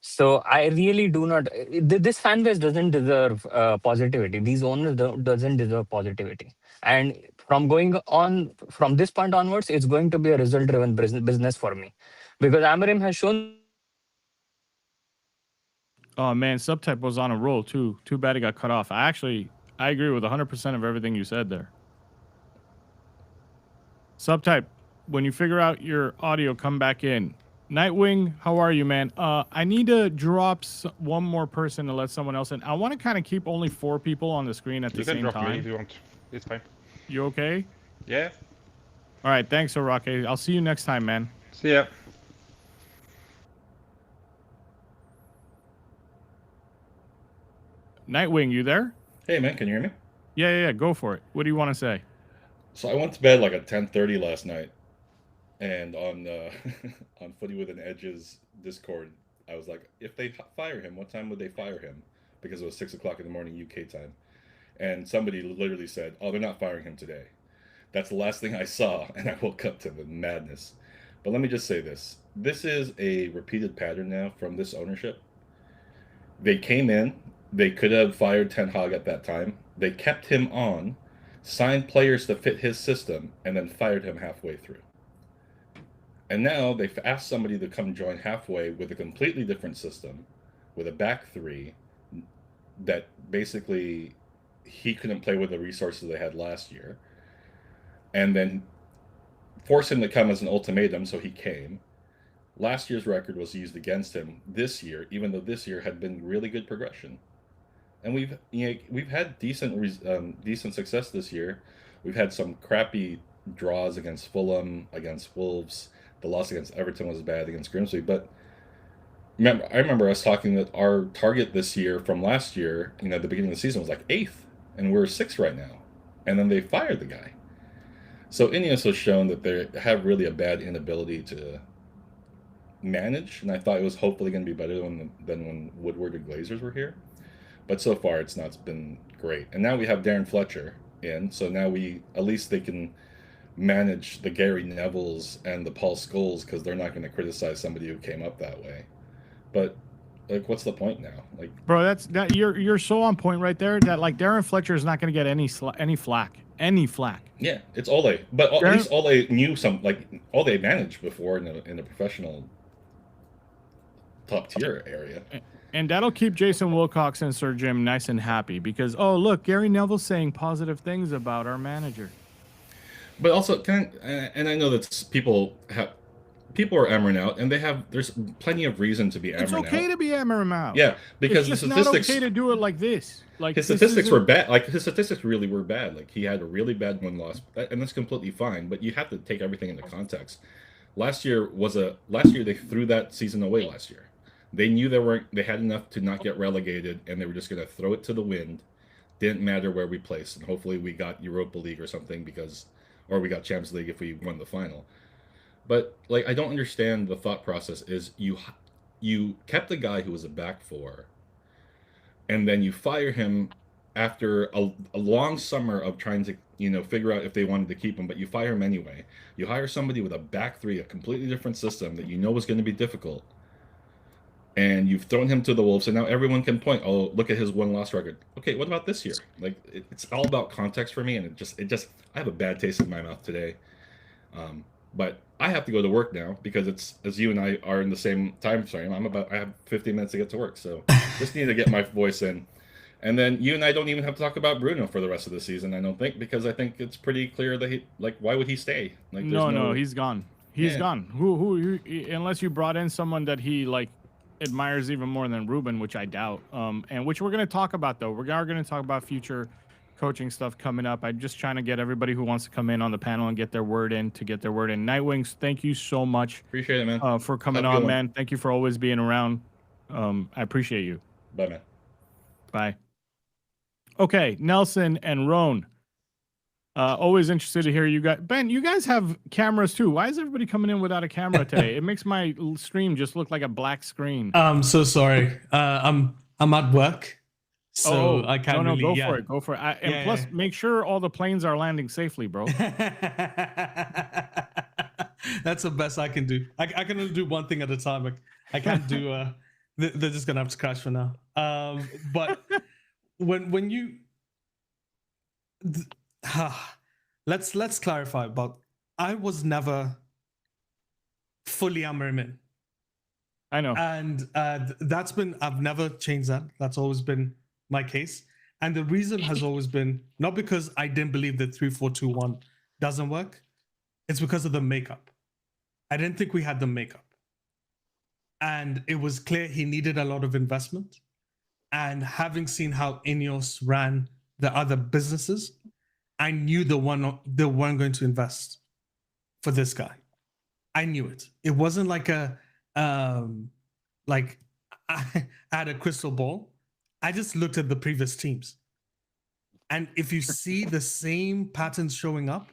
So I really do not. This fan base doesn't deserve positivity. These owners doesn't deserve positivity. And from going on from this point onwards, it's going to be a result-driven business for me, because Amarim has shown me that he can do it. Oh man, Subtype was on a roll too. Too bad he got cut off. I agree with 100% of everything you said there. Subtype, when you figure out your audio, come back in. Nightwing, how are you, man? I need to drop one more person to let someone else in. I want to kind of keep only 4 people on the screen at the same time. You can drop me if you want. It's fine. You okay? Yeah. All right, thanks, Orake. I'll see you next time, man. See ya. Nightwing, you there? Hey, man, can you hear me? Yeah, go for it. What do you want to say? So I went to bed like at 10:30 last night, and on on Footy with an Edge's Discord, I was like, if they fire him, what time would they fire him? Because it was 6 o'clock in the morning UK time, and somebody literally said, "Oh, they're not firing him today." That's the last thing I saw, and I woke up to the madness. But let me just say this: this is a repeated pattern now from this ownership. They came in, they could have fired Ten Hag at that time. They kept him on, signed players to fit his system, and then fired him halfway through. And now they've asked somebody to come join halfway with a completely different system, with a back three, that basically he couldn't play with the resources they had last year. And then force him to come as an ultimatum, so he came. Last year's record was used against him this year, even though this year had been really good progression. And we've had decent success this year. We've had some crappy draws against Fulham, against Wolves. The loss against Everton was bad, against Grimsby. But I remember us talking that our target this year from last year, at the beginning of the season, was like 8th, and we're 6th right now. And then they fired the guy. So Ineos has shown that they have really a bad inability to manage, and I thought it was hopefully going to be better than when Woodward and Glazers were here. But so far, it's not been great. And now we have Darren Fletcher in, so now at least they can manage the Gary Nevilles and the Paul Scholes, because they're not going to criticize somebody who came up that way. But what's the point now? Bro, you're so on point right there that Darren Fletcher is not going to get any flack. Yeah, it's Ole, but at least Ole knew Ole managed before in a professional top tier area. And that'll keep Jason Wilcox and Sir Jim nice and happy, because, oh, look, Gary Neville's saying positive things about our manager. But also, and I know that people are Amarin out, and there's plenty of reason to be Amarin out. It's okay to be Amarin out. Yeah, because it's the just statistics. not okay to do it like this. His statistics were bad. His statistics really were bad. He had a really bad win-loss, and that's completely fine. But you have to take everything into context. Last year they threw that season away. Last year, they knew they had enough to not get relegated, and they were just going to throw it to the wind. Didn't matter where we placed, and hopefully we got Europa League or something, or we got Champions League if we won the final. But I don't understand the thought process. Is you kept the guy who was a back four, and then you fire him after a long summer of trying to figure out if they wanted to keep him, but you fire him anyway. You hire somebody with a back three, a completely different system that was going to be difficult, and you've thrown him to the wolves, and now everyone can point, oh, look at his win-loss record. Okay, what about this year? Like, it's all about context for me, and it just I have a bad taste in my mouth today. But I have to go to work now because it's, as you and I are in the same time frame. I have 15 minutes to get to work, so just need to get my voice in. And then you and I don't even have to talk about Bruno for the rest of the season, I don't think, because I think it's pretty clear that why would he stay? Like, there's No, he's gone. He's Yeah. gone. Who unless you brought in someone that he like admires even more than Ruben, which I doubt. And which we're going to talk about though. We are going to talk about future coaching stuff coming up. I'm just trying to get everybody who wants to come in on the panel and get their word in to get their word in. Nightwings, thank you so much Appreciate it, man. for coming Have a good on, one. man. Thank you for always being around. I appreciate you. Bye, man. Bye. Okay, Nelson and Roan. Always interested to hear you guys. Ben, you guys have cameras too. Why is everybody coming in without a camera today? It makes my stream just look like a black screen. I'm so sorry. I'm at work, so I can't really. Go for it. Go for it. And plus, make sure all the planes are landing safely, bro. That's the best I can do. I can only do one thing at a time. I can't do. They're just gonna have to crash for now. But when you let's clarify about. I was never fully Amorim in. I know. And I've never changed that. That's always been my case. And the reason has always been not because I didn't believe that 3-4-2-1 doesn't work. It's because of the makeup. I didn't think we had the makeup. And it was clear he needed a lot of investment. And having seen how Ineos ran the other businesses, I knew they weren't going to invest for this guy. I knew it. It wasn't like I had a crystal ball. I just looked at the previous teams. And if you see the same patterns showing up,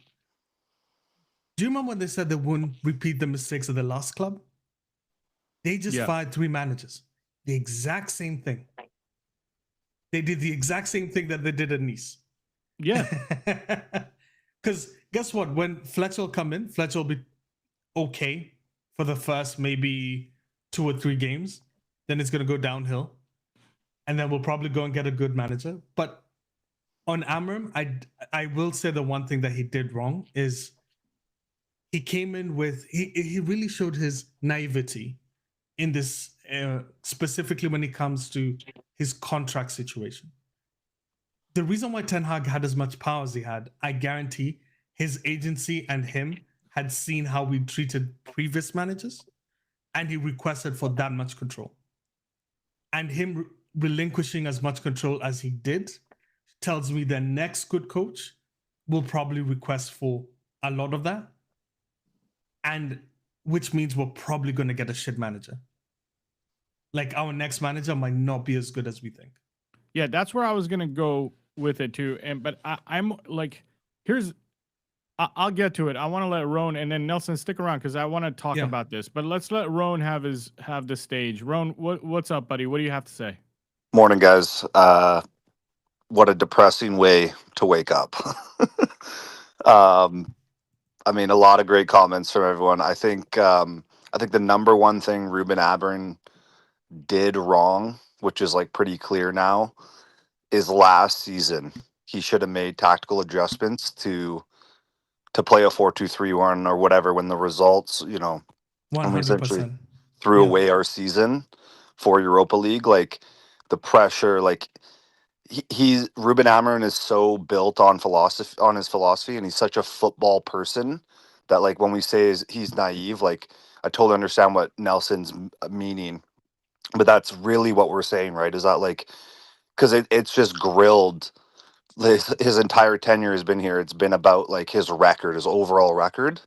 do you remember when they said they wouldn't repeat the mistakes of the last club? They just fired 3 managers. The exact same thing. They did the exact same thing that they did at Nice. Yeah. Because guess what? When Fletcher will come in, Fletcher will be okay for the first maybe 2 or 3 games. Then it's going to go downhill. And then we'll probably go and get a good manager. But on Amorim, I will say the one thing that he did wrong is he came in with, he really showed his naivety in this, specifically when it comes to his contract situation. The reason why Ten Hag had as much power as he had, I guarantee his agency and him had seen how we treated previous managers, and he requested for that much control. And him relinquishing as much control as he did tells me the next good coach will probably request for a lot of that, and which means we're probably going to get a shit manager. Like, our next manager might not be as good as we think. Yeah, that's where I was going to go with it too. But I'm like, I'll get to it. I want to let Roan and then Nelson stick around because I want to talk about this. But let's let Roan have the stage. Roan, what's up, buddy? What do you have to say? Morning, guys. What a depressing way to wake up. I mean, a lot of great comments from everyone. I think the number one thing Ruben Amorim did wrong, which is like pretty clear now, is last season he should have made tactical adjustments to play a 4-2-3-1 or whatever when the results, you know, 100%. when we essentially threw away our season for Europa League. Like, the pressure, like he's Ruben Amorim is so built on his philosophy, and he's such a football person that, like, when we say he's naive, like, I totally understand what Nelson's meaning, but that's really what we're saying, right? Is that, like, because it's just grilled. His entire tenure has been here. It's been about, like, his record, his overall record,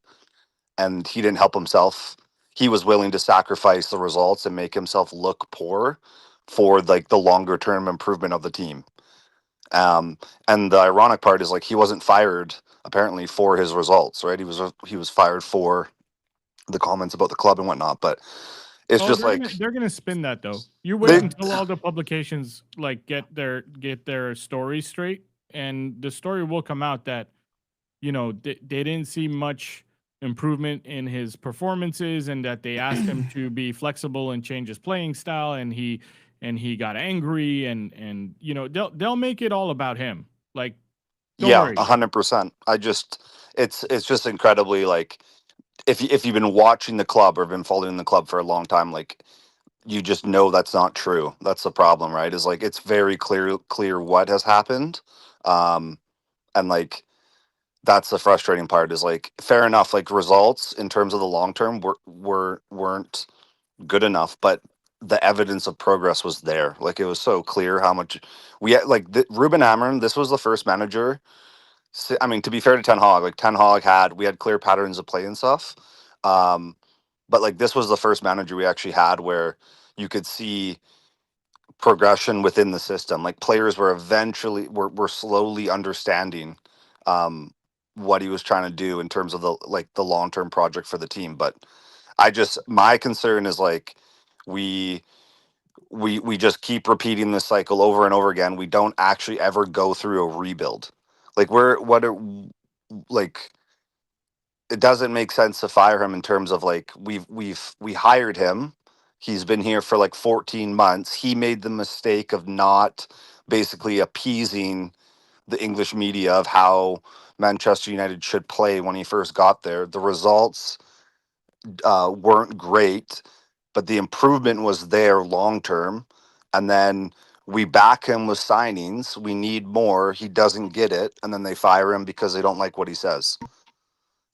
and he didn't help himself. He was willing to sacrifice the results and make himself look poor for, like, the longer term improvement of the team. And the ironic part is, like, he wasn't fired apparently for his results, right? He was fired for the comments about the club and whatnot. But it's just like they're gonna spin that though. You wait until all the publications like get their stories straight, and the story will come out that, you know, they didn't see much improvement in his performances, and that they asked him to be flexible and change his playing style, and he got angry, and they'll make it all about him. Like, don't Yeah, worry. 100%. It's just incredibly, like, if you've been watching the club or been following the club for a long time, like, you just know that's not true. That's the problem, right? Is like it's very clear what has happened, and like that's the frustrating part. Is like fair enough, like results in terms of the long term weren't good enough, but the evidence of progress was there. Like it was so clear how much we had. Like Ruben Amorim, this was the first manager. I mean, to be fair to Ten Hag, like Ten Hag we had clear patterns of play and stuff. Um, but like this was the first manager we actually had where you could see progression within the system. Like players were eventually were slowly understanding what he was trying to do in terms of the long-term project for the team. But my concern is like we we just keep repeating this cycle over and over again. We don't actually ever go through a rebuild. Like like it doesn't make sense to fire him in terms of like we hired him. He's been here for like 14 months. He made the mistake of not basically appeasing the English media of how Manchester United should play when he first got there. The results weren't great, but the improvement was there long term. And then we back him with signings. We need more. He doesn't get it, and then they fire him because they don't like what he says.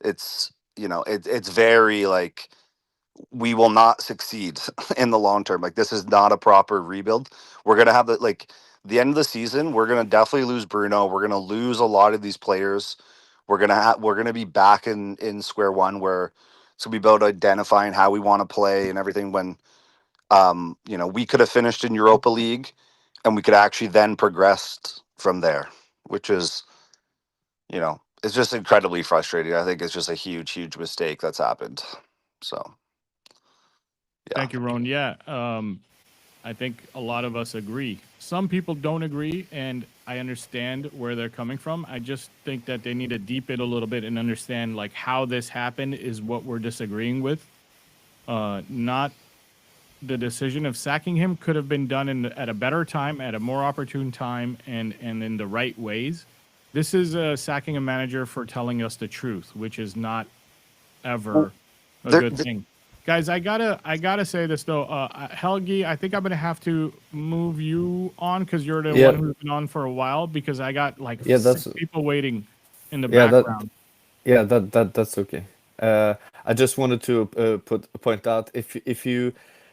It's it's very like we will not succeed in the long term. Like this is not a proper rebuild. We're gonna have the end of the season. We're gonna definitely lose Bruno. We're gonna lose a lot of these players. We're gonna be back in square one where it's gonna be about identifying how we want to play and everything. When we could have finished in Europa League, and we could actually then progressed from there, which is it's just incredibly frustrating. I think it's just a huge mistake that's happened. So. Yeah. Thank you, Ron. Yeah, I think a lot of us agree. Some people don't agree, and I understand where they're coming from. I just think that they need to deep it a little bit and understand like how this happened is what we're disagreeing with. Not the decision of sacking him could have been done at a better time, at a more opportune time, and in the right ways. This is sacking a manager for telling us the truth, which is not ever a good thing. Guys, I gotta say this though, Helgi, I think I'm gonna have to move you on because you're the one who's been on for a while, because I got like six people waiting in the background. That's okay. I just wanted to point out if you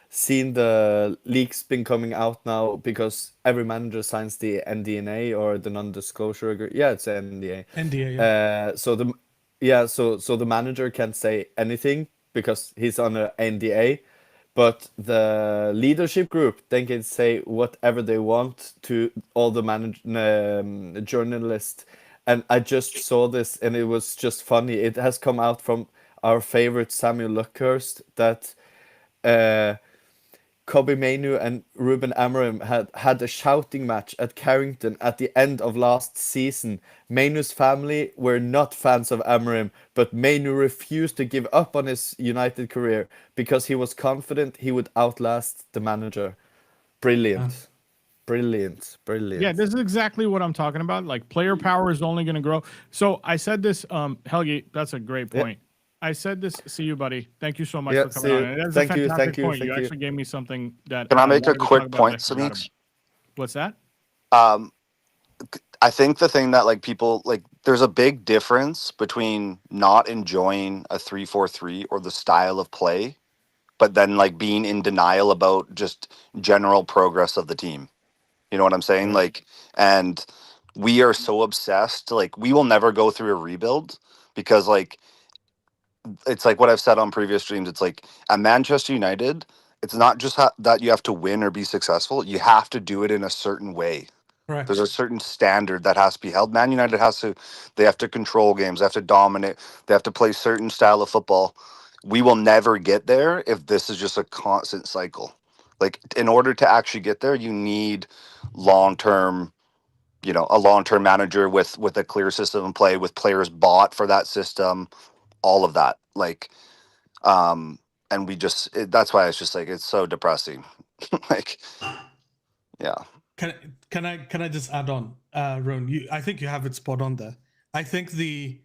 seen the leaks been coming out now, because every manager signs the NDA or the non-disclosure agreement. Yeah, it's NDA. NDA. So the manager can't say anything because he's on an NDA, but the leadership group then can say whatever they want to all the journalists. And I just saw this, and it was just funny. It has come out from our favorite Samuel Luckhurst that Kobe Mainu and Ruben Amorim had a shouting match at Carrington at the end of last season. Mainu's family were not fans of Amorim, but Mainu refused to give up on his United career because he was confident he would outlast the manager. Brilliant. Brilliant. Yeah, this is exactly what I'm talking about. Like, player power is only going to grow. So I said this, Helgi, that's a great point. I said this. See you, buddy. Thank you so much for coming on. That's a fantastic point. You actually gave me something that. Can I make a quick point, Semeex? What's that? I think the thing that like people like, there's a big difference between not enjoying a 3-4-3 or the style of play, but then like being in denial about just general progress of the team. You know what I'm saying? Like, and we are so obsessed. Like, we will never go through a rebuild because like, it's like what I've said on previous streams. It's like at Manchester United, it's not just that you have to win or be successful. You have to do it in a certain way. Right. There's a certain standard that has to be held. Man United they have to control games. They have to dominate. They have to play certain style of football. We will never get there if this is just a constant cycle. Like, in order to actually get there, you need long-term, a long-term manager with a clear system in play, with players bought for that system, all of that. Like, and we just that's why it's just like it's so depressing. Like, yeah. Can I just add on, Ron? I think you have it spot on there. I think the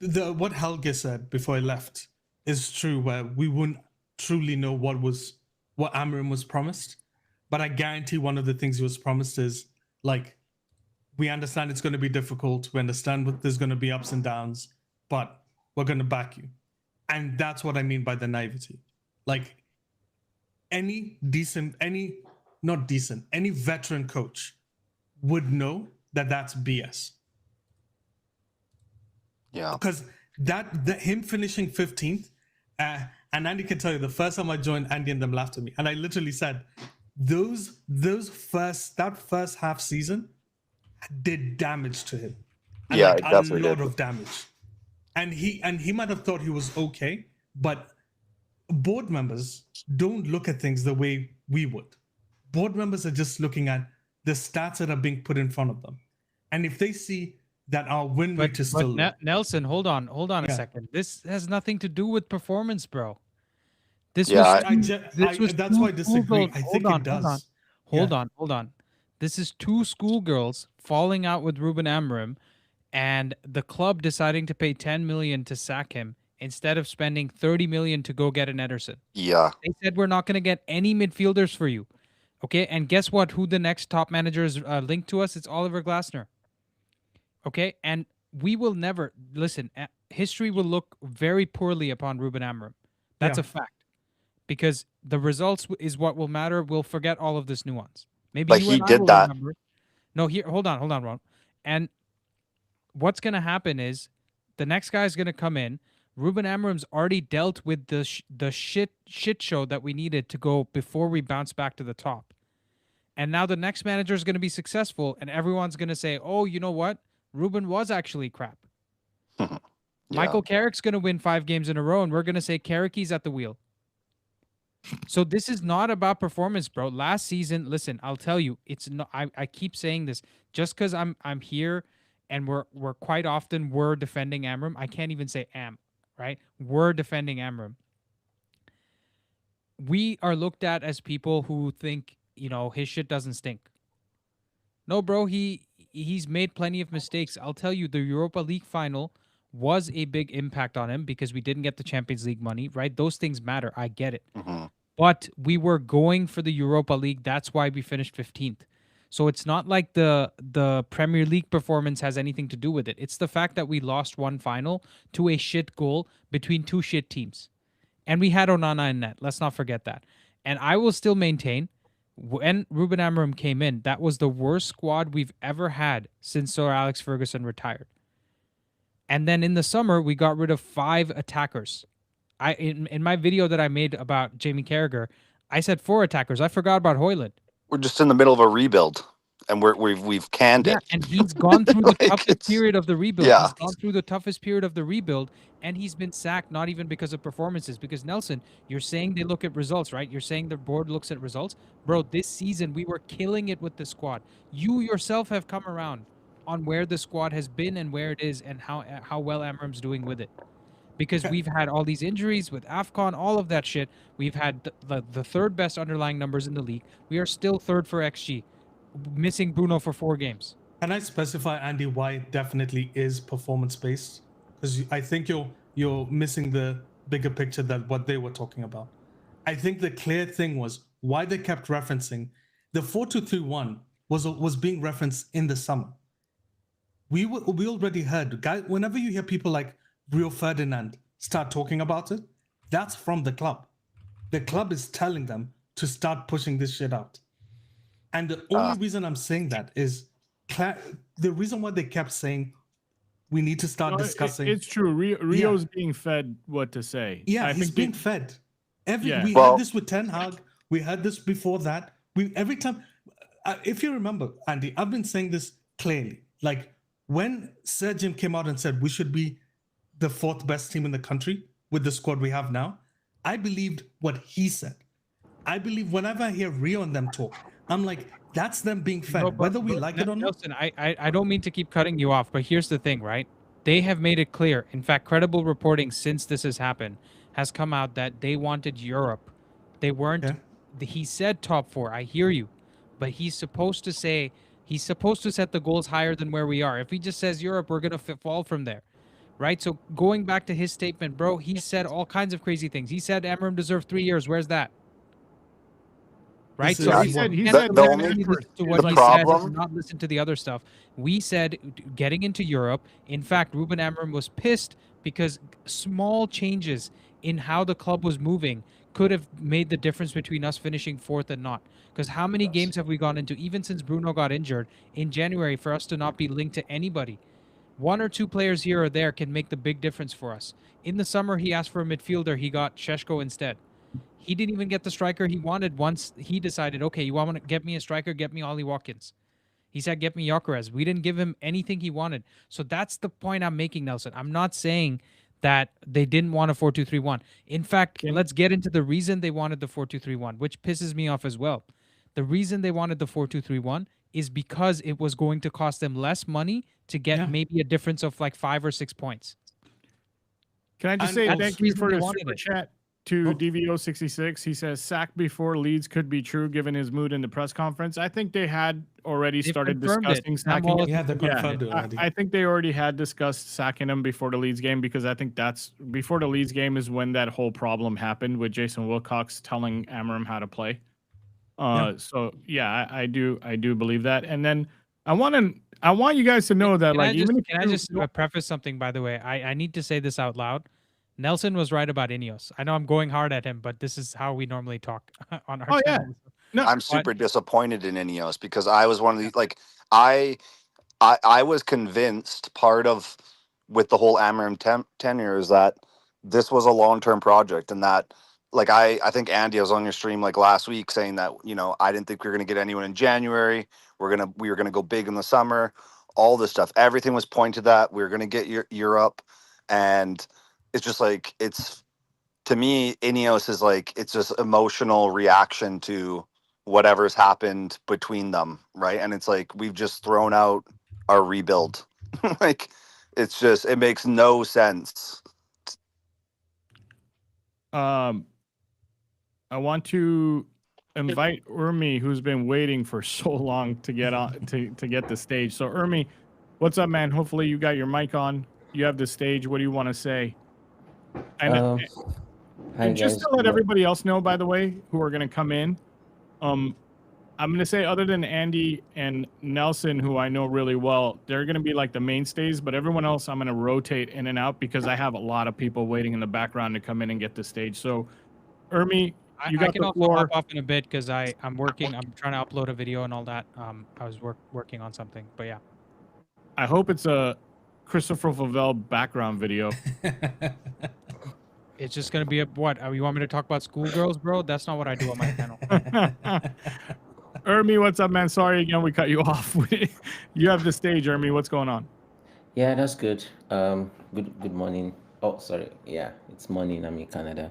what Helge said before he left is true, where we wouldn't truly know what Amorim was promised, but I guarantee one of the things he was promised is like, we understand it's going to be difficult, we understand what there's going to be ups and downs, but we're going to back you. And that's what I mean by the naivety. Like, any veteran coach would know that that's BS. Yeah. Because him finishing 15th, and Andy can tell you, the first time I joined, Andy and them laughed at me, and I literally said, that first half season did damage to him. And Yeah, like it definitely a lot did. of damage. And he might have thought he was okay, but board members don't look at things the way we would. Board members are just looking at the stats that are being put in front of them. And if they see that our win rate is still low. Nelson, hold on a Yeah. second. This has nothing to do with performance, bro. This Yeah, was that's why I disagree. I think it does. Hold on. This is two schoolgirls falling out with Ruben Amorim, and the club deciding to pay 10 million to sack him instead of spending 30 million to go get an Ederson. yeah. They said we're not going to get any midfielders for you. Okay, and guess what? Who the next top manager is linked to us? It's Oliver Glasner. Okay, and we will never listen. History will look very poorly upon Ruben Amorim. That's Yeah. a fact, because the results is what will matter. We'll forget all of this nuance. Maybe But you he and I did will that. remember. No, here, hold on, Ron. And what's going to happen is the next guy is going to come in. Ruben Amorim's already dealt with the shit show that we needed to go before we bounce back to the top. And now the next manager is going to be successful, and everyone's going to say, "Oh, you know what? Ruben was actually crap." Yeah. Michael Carrick's going to win 5 games in a row, and we're going to say Carricky's at the wheel. So this is not about performance, bro. Last season, listen, I'll tell you, it's not. I keep saying this just because I'm here, and we're quite often we're defending Amorim. I can't even say right? We're defending Amorim. We are looked at as people who think, his shit doesn't stink. No, bro, he's made plenty of mistakes. I'll tell you, the Europa League final was a big impact on him because we didn't get the Champions League money, right? Those things matter. I get it. Mm-hmm. But we were going for the Europa League. That's why we finished 15th. So it's not like the Premier League performance has anything to do with it. It's the fact that we lost one final to a shit goal between two shit teams. And we had Onana in net. Let's not forget that. And I will still maintain, when Ruben Amorim came in, that was the worst squad we've ever had since Sir Alex Ferguson retired. And then in the summer, we got rid of 5 attackers. In my video that I made about Jamie Carragher, I said 4 attackers. I forgot about Højlund. We're just in the middle of a rebuild, and we've canned it. And he's gone through the Like, toughest it's- period of the rebuild. Yeah. He's gone through the toughest period of the rebuild, and he's been sacked not even because of performances. Because Nelson, you're saying they look at results, right? You're saying the board looks at results. Bro, this season we were killing it with the squad. You yourself have come around on where the squad has been and where it is and how well Amorim's doing with it. Because we've had all these injuries with AFCON, all of that shit. We've had the third best underlying numbers in the league. We are still third for XG, missing Bruno for 4 games. Can I specify, Andy, why it definitely is performance based? Because I think you're missing the bigger picture that what they were talking about. I think the clear thing was why they kept referencing the 4-2-3-1 was being referenced in the summer. We already heard, guys. Whenever you hear people like Rio Ferdinand start talking about it, that's from the club. The club is telling them to start pushing this shit out. And the only reason I'm saying that is the reason why they kept saying we need to start discussing. It's true. Rio's being fed what to say. Yeah, I he's think being fed. We Well- had this with Ten Hag. We had this before that. Every time, if you remember, Andy, I've been saying this clearly. Like when Sir Jim came out and said we should be the 4th best team in the country with the squad we have now, I believed what he said. I believe whenever I hear Rio and them talk, I'm like, that's them being fed, No, but- whether we but like it or not. Nelson, I don't mean to keep cutting you off, but here's the thing, right? They have made it clear. In fact, credible reporting since this has happened has come out that they wanted Europe. They weren't. Yeah. He said top four. I hear you, but he's supposed to say he's supposed to set the goals higher than where we are. If he just says Europe, we're gonna fall from there, right? So going back to his statement, bro, he said all kinds of crazy things. He said Amorim deserved 3 years. Where's that? Right, This so is he said you he can't said The Van only only Antwerp listen to is what the he like said problem. and not listen to the other stuff. We said getting into Europe. In fact, Ruben Amorim was pissed because small changes in how the club was moving could have made the difference between us finishing fourth and not. Because how many games have we gone into, even since Bruno got injured in January, for us to not be linked to anybody? One or two players here or there can make the big difference for us. In the summer, he asked for a midfielder. He got Sheshko instead. He didn't even get the striker he wanted once he decided, okay, you want to get me a striker, get me Ollie Watkins. He said, get me Gyökeres. We didn't give him anything he wanted. So that's the point I'm making, Nelson. I'm not saying that they didn't want a 4-2-3-1. In fact, Can- let's get into the reason they wanted the 4-2-3-1, which pisses me off as well. The reason they wanted the 4-2-3-1 is because it was going to cost them less money to get Yeah. maybe a difference of like 5 or 6 points. Can I just And say also- thank the you reason for they the wanted super it. chat to Oh. DVO66? He says sack before Leeds could be true given his mood in the press conference. I think they had already They've started confirmed it. discussing Sam sacking Wallace him. Yeah, they confirmed confirmed it. it already. I think they already had discussed sacking him before the Leeds game because I think that's before the Leeds game is when that whole problem happened with Jason Wilcox telling Amorim how to play. So yeah, I do believe that. And then I want you guys to know that Can like I just, even if can I you just preface something, by the way? I need to say this out loud. Nelson was right about Ineos. I know I'm going hard at him, but this is how we normally talk on our Oh, yeah. channel. no, I'm super disappointed in Ineos because I was one of these like I was convinced part of with the whole Amarim tenure is that this was a long-term project and that like I think Andy was on your stream like last week saying that I didn't think we were going to get anyone in January. We were going to go big in the summer. All this stuff, everything was pointed to that we were going to get Europe, and it's just like to me Ineos is like it's just emotional reaction to whatever's happened between them, right? And it's like we've just thrown out our rebuild. Like it's just it makes no sense. I want to invite Urmi, who's been waiting for so long to get on to get the stage. So Urmi, what's up, man? Hopefully you got your mic on. You have the stage. What do you want to say? And, Hi and just guys. to let everybody else know, by the way, who are going to come in, I'm going to say other than Andy and Nelson, who I know really well, they're going to be like the mainstays, but everyone else I'm going to rotate in and out because I have a lot of people waiting in the background to come in and get the stage. So, Urmi, you I got can the also floor. hop off in a bit because I'm working. I'm trying to upload a video and all that. I was working on something, but yeah. I hope it's a Christopher Favell background video. It's just gonna be a what? You want me to talk about schoolgirls, bro? That's not what I do on my channel. Urmi, what's up, man? Sorry again, we cut you off. You have the stage, Urmi. What's going on? Yeah, that's good. Good morning. Oh, sorry. Yeah, it's morning. I'm in Canada.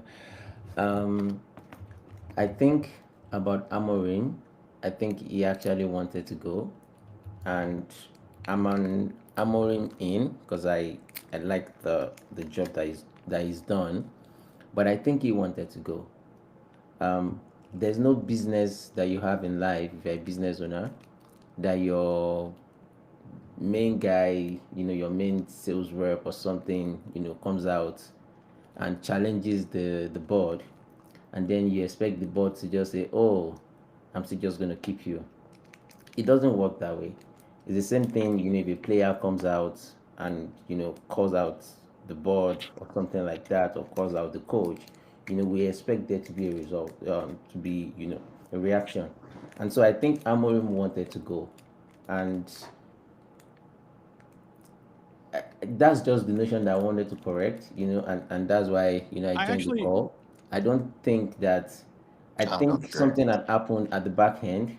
I think about Amorim. I think he actually wanted to go, and I'm on Amorim in because I like the job that he's done, but I think he wanted to go. There's no business that you have in life if you're a business owner that your main guy, your main sales rep or something, comes out and challenges the board, and then you expect the board to just say, "Oh, I'm still just gonna keep you." It doesn't work that way. It's the same thing, if a player comes out and calls out the board or something like that, or calls out the coach, we expect there to be a result, to be a reaction. And so I think Amorim wanted to go, and that's just the notion that I wanted to correct, and that's why I joined the call. I don't think that. I think something had happened at the back end,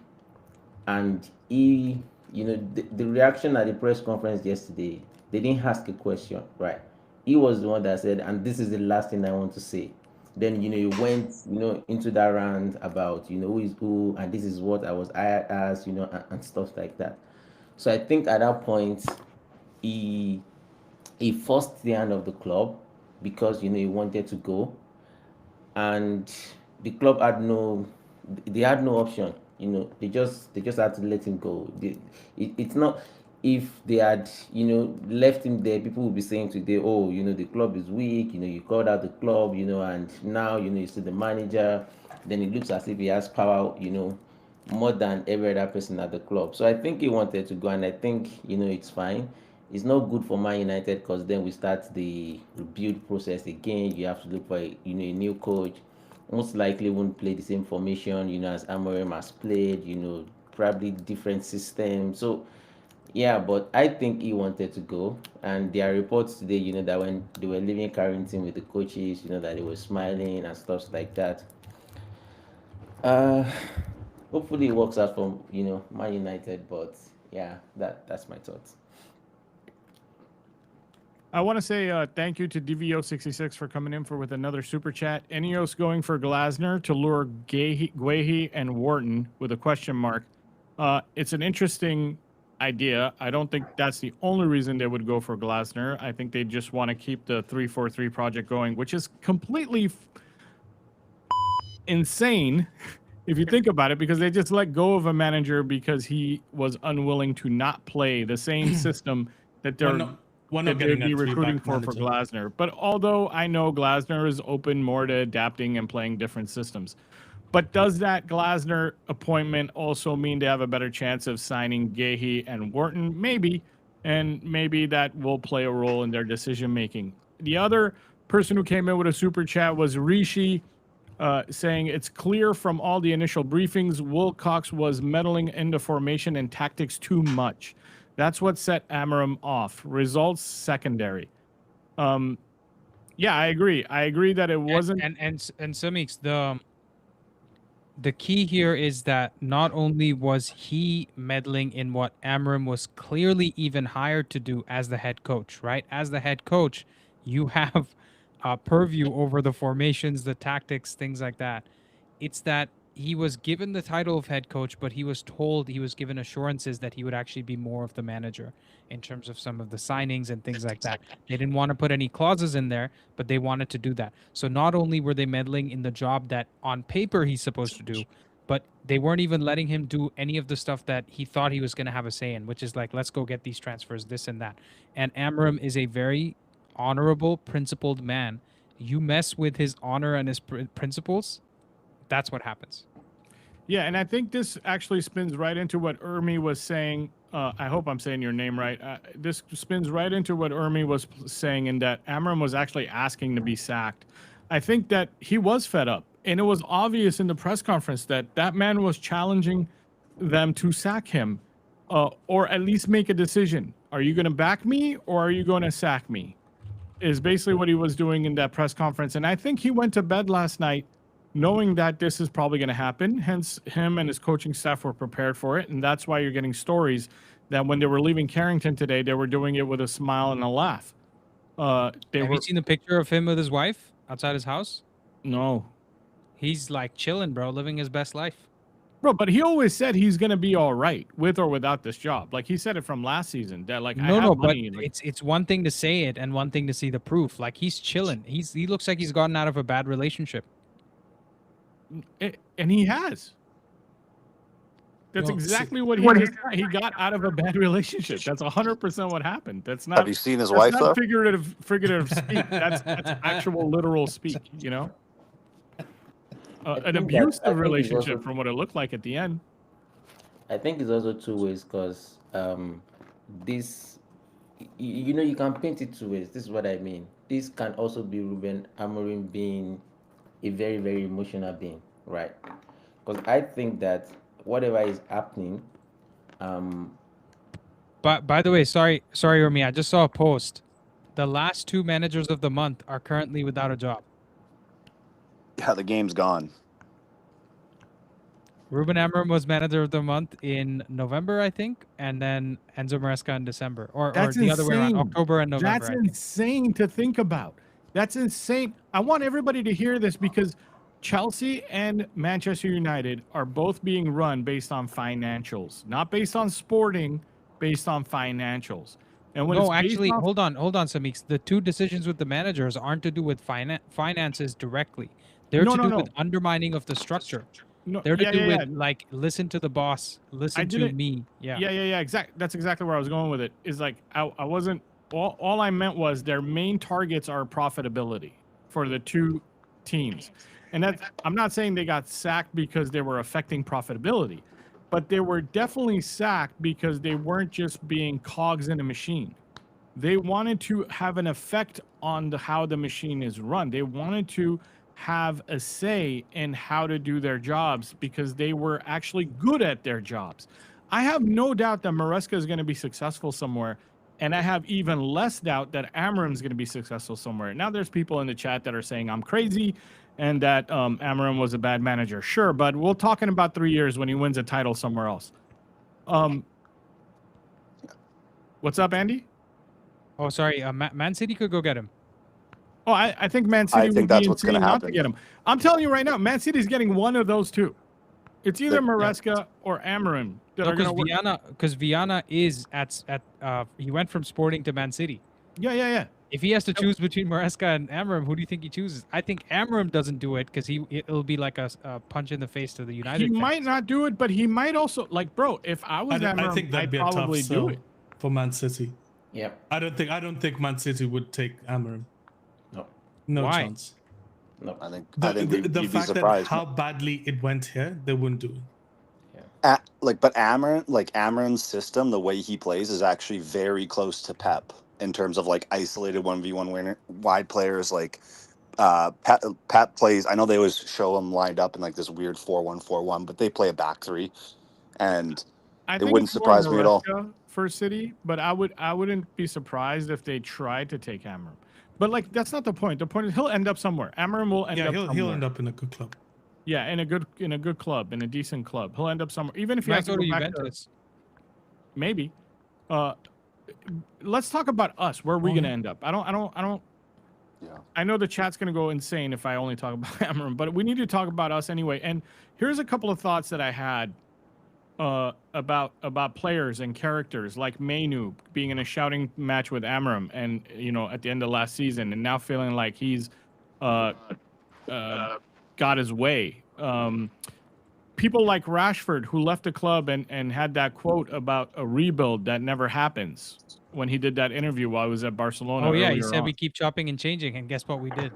and he, the reaction at the press conference yesterday, they didn't ask a question, right? He was the one that said, and this is the last thing I want to say. Then you went into that rant about who is who, and this is what I was hired as, and stuff like that. So I think at that point he he forced the hand of the club because he wanted to go, and the club had they had no option. They just had to let him go. It's not, if they had left him there, people would be saying today, oh, the club is weak. You called out the club, and now you see the manager, then it looks as if he has power, more than every other person at the club. So I think he wanted to go, and I think it's fine. It's not good for Man United because then we start the rebuild process again. You have to look for a new coach. Most likely won't play the same formation as Amorim has played. Probably different system. So yeah, but I think he wanted to go, and there are reports today that when they were leaving Carrington with the coaches, that they were smiling and stuff like that. Uh, Hopefully it works out for Man United, but yeah, that's my thoughts. I want to say thank you to DVO66 for coming in with another super chat. Enios going for Glasner to lure Guehi and Wharton with a question mark. It's an interesting idea. I don't think that's the only reason they would go for Glasner. I think they just want to keep the 3-4-3 project going, which is completely insane if you think about it, because they just let go of a manager because he was unwilling to not play the same system that they're We're not they'd getting be a recruiting three-back for manager. Glasner. But although I know Glasner is open more to adapting and playing different systems, but does that Glasner appointment also mean they have a better chance of signing Guehi and Wharton? Maybe, and maybe that will play a role in their decision making. The other person who came in with a super chat was Rishi, saying it's clear from all the initial briefings Wilcox was meddling into formation and tactics too much. That's what set Amorim off. Results secondary. Yeah, I agree. I agree that it wasn't. And Semeex, the key here is that not only was he meddling in what Amorim was clearly even hired to do as the head coach, right? As the head coach, you have purview over the formations, the tactics, things like that. It's that he was given the title of head coach, but he was given assurances that he would actually be more of the manager in terms of some of the signings and things like that. They didn't want to put any clauses in there, but they wanted to do that. So not only were they meddling in the job that on paper he's supposed to do, but they weren't even letting him do any of the stuff that he thought he was going to have a say in, which is like, let's go get these transfers, this and that. And Amorim is a very honorable, principled man. You mess with his honor and his principles, that's what happens. Yeah, and I think this actually spins right into what Urmi was saying. I hope I'm saying your name right. This spins right into what Urmi was saying, in that Amorim was actually asking to be sacked. I think that he was fed up, and it was obvious in the press conference that that man was challenging them to sack him, or at least make a decision. Are you going to back me, or are you going to sack me? Is basically what he was doing in that press conference. And I think he went to bed last night knowing that this is probably going to happen. Hence, him and his coaching staff were prepared for it. And that's why you're getting stories that when they were leaving Carrington today, they were doing it with a smile and a laugh. Have you seen the picture of him with his wife outside his house? No. He's like chilling, bro, living his best life. Bro, but he always said he's going to be all right with or without this job. Like he said it from last season that like, no, I have but money. Like, it's one thing to say it and one thing to see the proof. Like he's chilling. He looks like he's gotten out of a bad relationship. And he has. That's exactly what he just got. He got out of a bad relationship. That's 100% what happened. That's not. Have you seen his that's wife not though? figurative speak. That's actual literal speak. You know, an abusive relationship from what it looked like at the end. I think it's also two ways, because this, you can paint it two ways. This is what I mean. This can also be Ruben Amorim being a very, very emotional being, right? Because I think that whatever is happening, But by the way, sorry, Rumi, I just saw a post. The last two managers of the month are currently without a job. Yeah, the game's gone. Ruben Amorim was manager of the month in November, I think, and then Enzo Maresca in December, or the other way around, October and November. That's insane to think about. That's insane. I want everybody to hear this, because Chelsea and Manchester United are both being run based on financials, not based on sporting, based on financials. And when No, it's based actually, off, hold on, Semeex. The two decisions with the managers aren't to do with finances directly. They're to do with undermining of the structure. No, They're to yeah, do yeah, with yeah. like listen to the boss, listen to didn't- me. Yeah. Yeah. That's exactly where I was going with it. Is like I wasn't. All I meant was their main targets are profitability for the two teams, and that's. I'm not saying they got sacked because they were affecting profitability, but they were definitely sacked because they weren't just being cogs in a machine. They wanted to have an effect on how the machine is run. They wanted to have a say in how to do their jobs because they were actually good at their jobs. I have no doubt that Maresca is going to be successful somewhere, and I have even less doubt that Amorim is going to be successful somewhere. Now, there's people in the chat that are saying I'm crazy and that Amorim was a bad manager. Sure, but we'll talk in about 3 years when he wins a title somewhere else. What's up, Andy? Oh, sorry. Man City could go get him. Oh, I think Man City would be insane not to get him. I'm telling you right now, Man City's getting one of those two. It's either Maresca or Amorim that are going to work. Because Viana is at he went from Sporting to Man City. Yeah. If he has to choose between Maresca and Amorim, who do you think he chooses? I think Amorim doesn't do it because it'll be like a punch in the face to the United. He fans. might not do it, but he might also bro. If I was Amorim, I think that'd be a probably tough do sell it for Man City. Yep. I don't think Man City would take Amorim. No. No Why? chance. No. I think The you'd be fact that surprised. how badly it went here, they wouldn't do it. But Amorim's system, the way he plays, is actually very close to Pep in terms of like isolated 1v1 wide players. Like Pep plays. I know they always show him lined up in like this weird 4-1-4-1, but they play a back three, and I it think wouldn't it's more surprise me at all. Maresca for City, but I wouldn't be surprised if they tried to take Amorim. But like that's not the point. The point is he'll end up somewhere. Amorim will end up somewhere. He'll end up in a good club. Yeah, in a good club, in a decent club. He'll end up somewhere. Even if he has to go back to maybe. Let's talk about us. Where are we gonna end up? I don't. Yeah. I know the chat's gonna go insane if I only talk about Amorim, but we need to talk about us anyway. And here's a couple of thoughts that I had about players and characters like Mainu being in a shouting match with Amorim, and at the end of last season, and now feeling like he's got his way. People like Rashford, who left the club and had that quote about a rebuild that never happens when he did that interview while I was at Barcelona. Oh yeah, he said we keep chopping and changing, and guess what we did?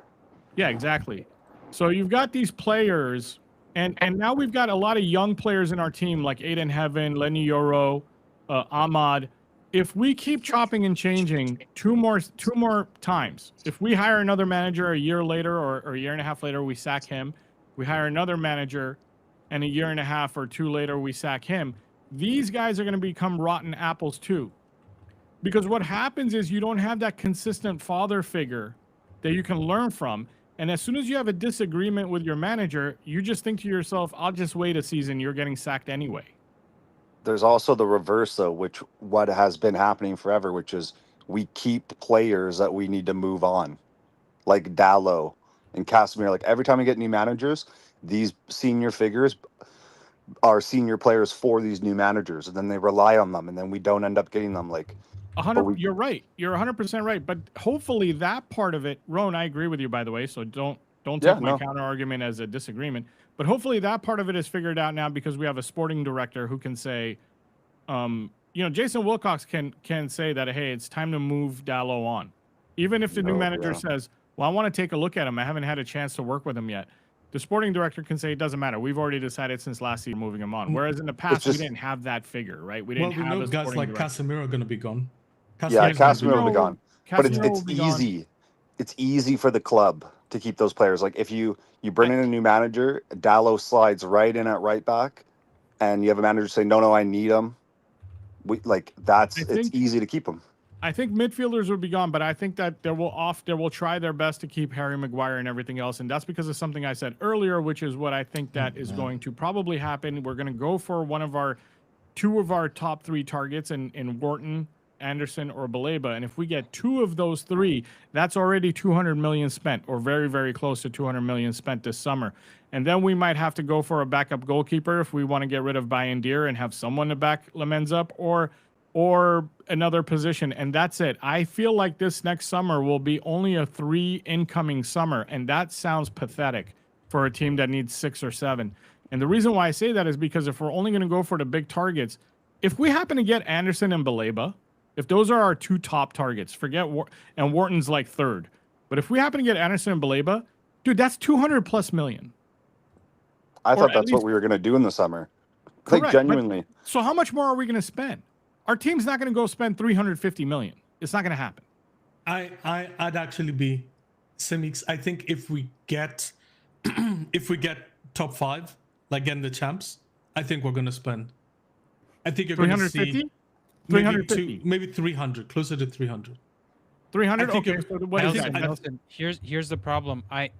Yeah, exactly. So you've got these players, and now we've got a lot of young players in our team like Aiden Heaven, Lenny Yoro, Ahmad. If we keep chopping and changing two more times, if we hire another manager a year later or a year and a half later, we sack him. We hire another manager, and a year and a half or two later, we sack him. These guys are going to become rotten apples too. Because what happens is you don't have that consistent father figure that you can learn from. And as soon as you have a disagreement with your manager, you just think to yourself, I'll just wait a season. You're getting sacked anyway. There's also the reverse, though, what has been happening forever, which is we keep players that we need to move on, like Dallo and Casemiro. Like every time we get new managers, these senior figures are senior players for these new managers, and then they rely on them, and then we don't end up getting them. Like 100, you're right. You're 100% right. But hopefully that part of it, Roan, I agree with you, by the way. So don't take my counter argument as a disagreement. But hopefully that part of it is figured out now because we have a sporting director who can say, Jason Wilcox can say that, hey, it's time to move Dallo on. Even if the new manager says, well, I want to take a look at him. I haven't had a chance to work with him yet. The sporting director can say it doesn't matter. We've already decided since last season moving him on. Whereas in the past, we didn't have that figure, right? We didn't have know guys like Casemiro are going to be gone. Casemiro will be gone. But it's easy. It's easy for the club to keep those players. Like if you bring in a new manager, Dallo slides right in at right back, and you have a manager say, no, I need him. It's easy to keep him. I think midfielders would be gone, but I think that they will try their best to keep Harry Maguire and everything else, and that's because of something I said earlier, which is what I think that is going to probably happen. We're going to go for two of our top three targets in Wharton, Anderson, or Baleba, and if we get two of those three, that's already 200 million spent, or very, very close to 200 million spent this summer. And then we might have to go for a backup goalkeeper if we want to get rid of Bayendir and have someone to back Lamens up, or or another position, and that's it. I feel like this next summer will be only a 3 incoming summer, and that sounds pathetic for a team that needs 6 or 7. And the reason why I say that is because if we're only going to go for the big targets, if we happen to get Anderson and Baleba, if those are our 2 top targets, forget and Wharton's like 3rd. But if we happen to get Anderson and Baleba, dude, that's 200 plus million. I Or thought at that's what least- we were going to do in the summer. Correct, Like but- genuinely. So how much more are we going to spend? Our team's not going to go spend 350 million. It's not going to happen. I'd actually be Semeex. I think if we get top 5, like getting the champs, I think we're gonna spend. I think you're gonna see 350? maybe 300, closer to 300. 300. I think Okay. it- So what I is think- that? I- Nelson, here's the problem. I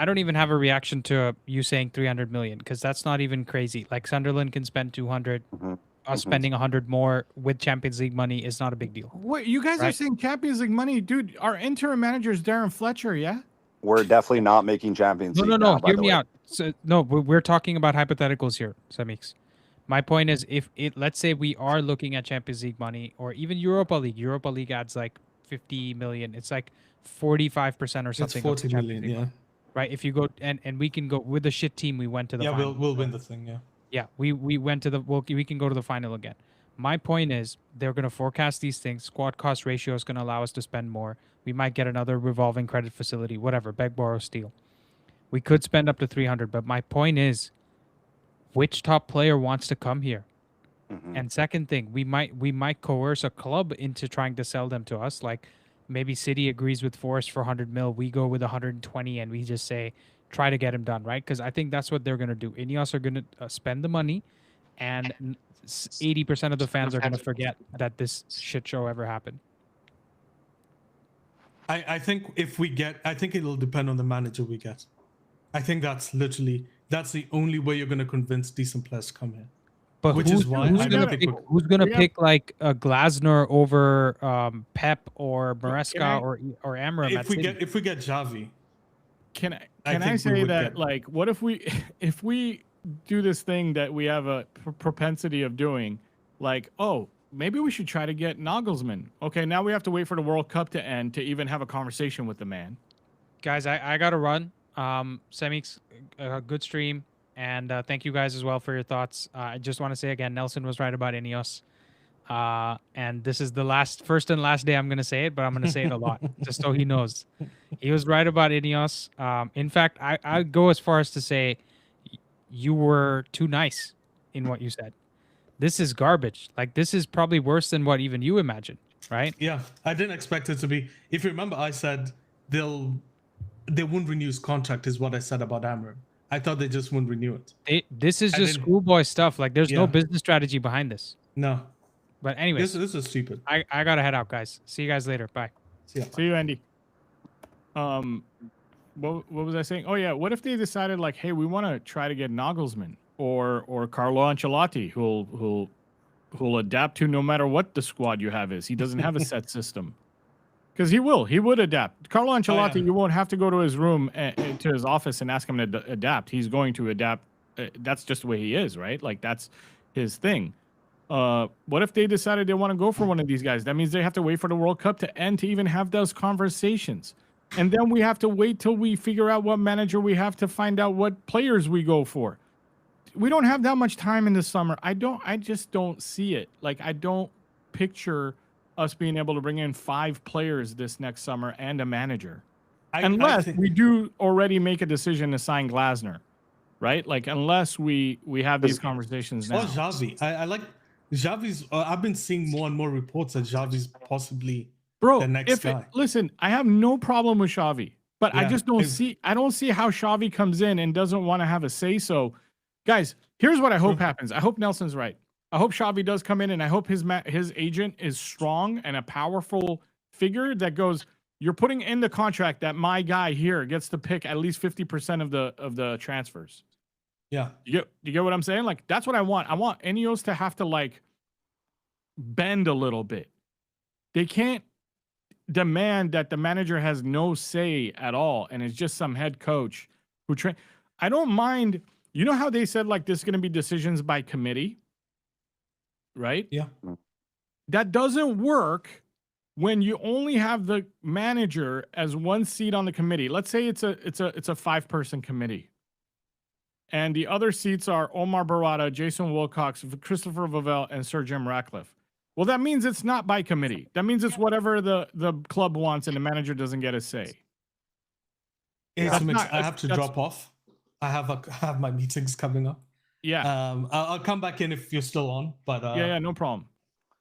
don't even have a reaction to you saying 300 million because that's not even crazy. Like Sunderland can spend 200. Us spending 100 more with Champions League money is not a big deal. What you guys are Right. saying Champions League money, dude? Our interim manager is Darren Fletcher, yeah. We're definitely not making Champions No, League no, now, no. by Hear the me way. out. So, no, we're talking about hypotheticals here, Semeex. My point is, if it, let's say we are looking at Champions League money or even Europa League. Europa League adds like 50 million. It's like 45% or It's something. of 40 Champions million, League yeah. money, right? If you go and we can go with the shit team, we went to the Yeah, final. we'll win the thing, yeah. Yeah, we went to the we can go to the final again. My point is they're going to forecast these things. Squad cost ratio is going to allow us to spend more. We might get another revolving credit facility, whatever, beg, borrow, steal. We could spend up to 300, but my point is which top player wants to come here? And second thing, we might coerce a club into trying to sell them to us. Like maybe City agrees with Forest for 100 mil, we go with 120 and we just say try to get him done, right? Because I think that's what they're going to do. Ineos are going to spend the money and 80% of the fans are going to forget that this shit show ever happened. I think I think it'll depend on the manager we get. I think that's the only way you're going to convince decent players to come here. But Which is why who's I gonna don't think pick, we're- who's gonna we have- pick like a Glasner over Pep or Maresca Can I- or Amram? at City? If we get Xavi, Can I I think we say would that get- like what if we do this thing that we have a propensity of doing, like, oh, maybe we should try to get Nagelsmann. Okay, now we have to wait for the World Cup to end to even have a conversation with the man. Guys, I gotta run. Semeex, good stream, and thank you guys as well for your thoughts. I just want to say again, Nelson was right about Ineos, and this is the first and last day I'm gonna say it, but I'm gonna say it a lot just so he knows. He was right about Ineos. In fact, I'd go as far as to say you were too nice in what you said. This is garbage. Like this is probably worse than what even you imagined, right? yeah, I didn't expect it to be. If you remember, I said they wouldn't renew his contract, is what I said about Amorim. I thought they just wouldn't renew it. This is I just didn't- schoolboy stuff. Like there's no Yeah. business strategy behind this. No, But anyways, this is stupid. I gotta head out, guys. See you guys later. Bye. Yeah. See you, Andy. What was I saying? Oh yeah, what if they decided like, hey, we want to try to get Nagelsmann or Carlo Ancelotti, who'll adapt to no matter what the squad you have is. He doesn't have a set system. Because he would adapt. Carlo Ancelotti, yeah. you won't have to go to his room to his office and ask him to adapt. He's going to adapt. That's just the way he is, right? Like that's his thing. What if they decided they want to go for one of these guys? That means they have to wait for the World Cup to end to even have those conversations. And then we have to wait till we figure out what manager we have to find out what players we go for. We don't have that much time in the summer. I just don't see it. Like I don't picture us being able to bring in 5 players this next summer and a manager. Unless we do already make a decision to sign Glasner, right? Like unless we have these conversations now. Or Xavi. I like Xavi's. I've been seeing more and more reports that Xavi's possibly Bro, the next guy. Listen, I have no problem with Xavi, but I Yeah, just don't see how Xavi comes in and doesn't want to have a say so. Guys, here's what I hope happens. I hope Nelson's right. I hope Xavi does come in, and I hope his agent is strong and a powerful figure that goes, you're putting in the contract that my guy here gets to pick at least 50% of the transfers. Yeah. You get what I'm saying? Like that's what I want. I want Ineos to have to like bend a little bit. They can't demand that the manager has no say at all and it's just some head coach who I don't mind. You know how they said like this is going to be decisions by committee, right? Yeah. That doesn't work when you only have the manager as one seat on the committee. Let's say it's a 5-person committee. And the other seats are Omar Barada, Jason Wilcox, Christopher Vavell, and Sir Jim Ratcliffe. Well, that means it's not by committee. That means it's whatever the club wants, and the manager doesn't get a say. Hey, That's Semeex, not- I have to that's- drop off. I have my meetings coming up. Yeah, I'll come back in if you're still on. But yeah, no problem.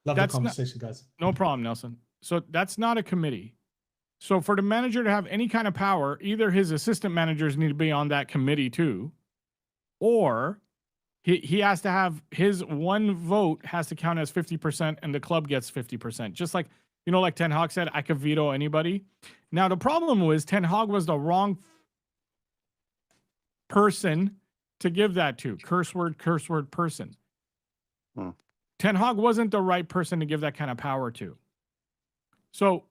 love That's the not- conversation, guys. No problem, Nelson. So that's not a committee. So for the manager to have any kind of power, either his assistant managers need to be on that committee too, or he has to have his one vote has to count as 50% and the club gets 50%. Just like, like Ten Hag said, I could veto anybody. Now, the problem was Ten Hag was the wrong person to give that to. Curse word, person. Ten Hag wasn't the right person to give that kind of power to. So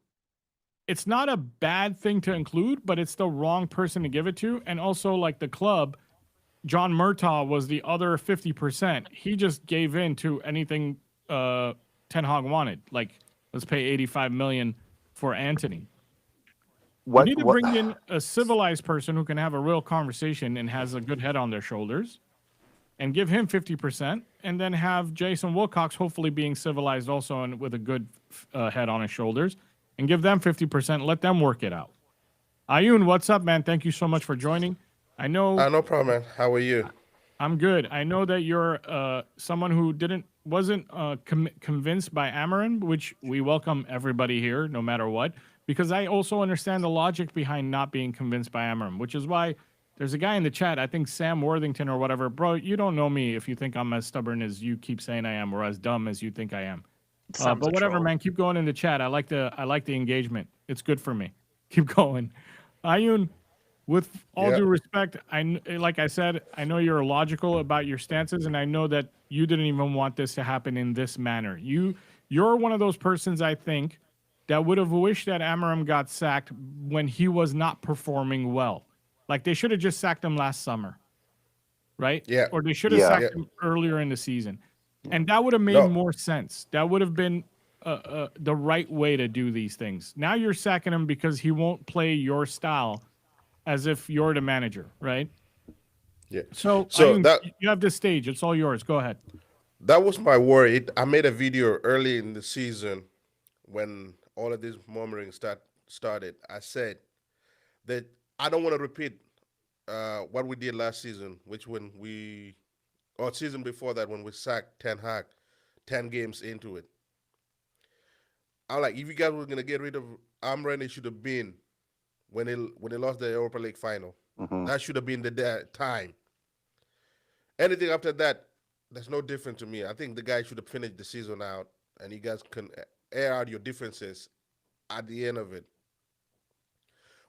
it's not a bad thing to include, but it's the wrong person to give it to. And also, like the club, John Murtaugh was the other 50%. He just gave in to anything Ten Hag wanted. Like, let's pay 85 million for Anthony. We need to bring in a civilized person who can have a real conversation and has a good head on their shoulders, and give him 50%, and then have Jason Wilcox hopefully being civilized also and with a good head on his shoulders, and give them 50%. Let them work it out. Ayun, what's up, man? Thank you so much for joining. I know. No problem, man. How are you? I'm good. I know that you're someone who wasn't convinced by Amorim, which we welcome everybody here, no matter what, because I also understand the logic behind not being convinced by Amorim, which is why there's a guy in the chat, I think Sam Worthington or whatever. Bro, you don't know me if you think I'm as stubborn as you keep saying I am, or as dumb as you think I am. But whatever, man, keep going in the chat. I like the engagement. It's good for me. Keep going. Ayun, with all due respect, like I said, I know you're logical about your stances, and I know that you didn't even want this to happen in this manner. You're one of those persons, I think, that would have wished that Amorim got sacked when he was not performing well. Like, they should have just sacked him last summer, right? Yeah. Or they should have sacked him earlier in the season. And that would have made more sense. That would have been the right way to do these things. Now you're sacking him because he won't play your style as if you're the manager, right? Yeah. So Ayun, you have this stage. It's all yours. Go ahead. That was my worry. I made a video early in the season when all of this murmuring started. I said that I don't want to repeat what we did last season, or season before that when we sacked Ten Hag 10 games into it. I'm like, if you guys were going to get rid of Amorim, it should have been when they lost the Europa League final. That should have been the time. Anything after that, that's no different to me. I think the guy should have finished the season out, and you guys can air out your differences at the end of it.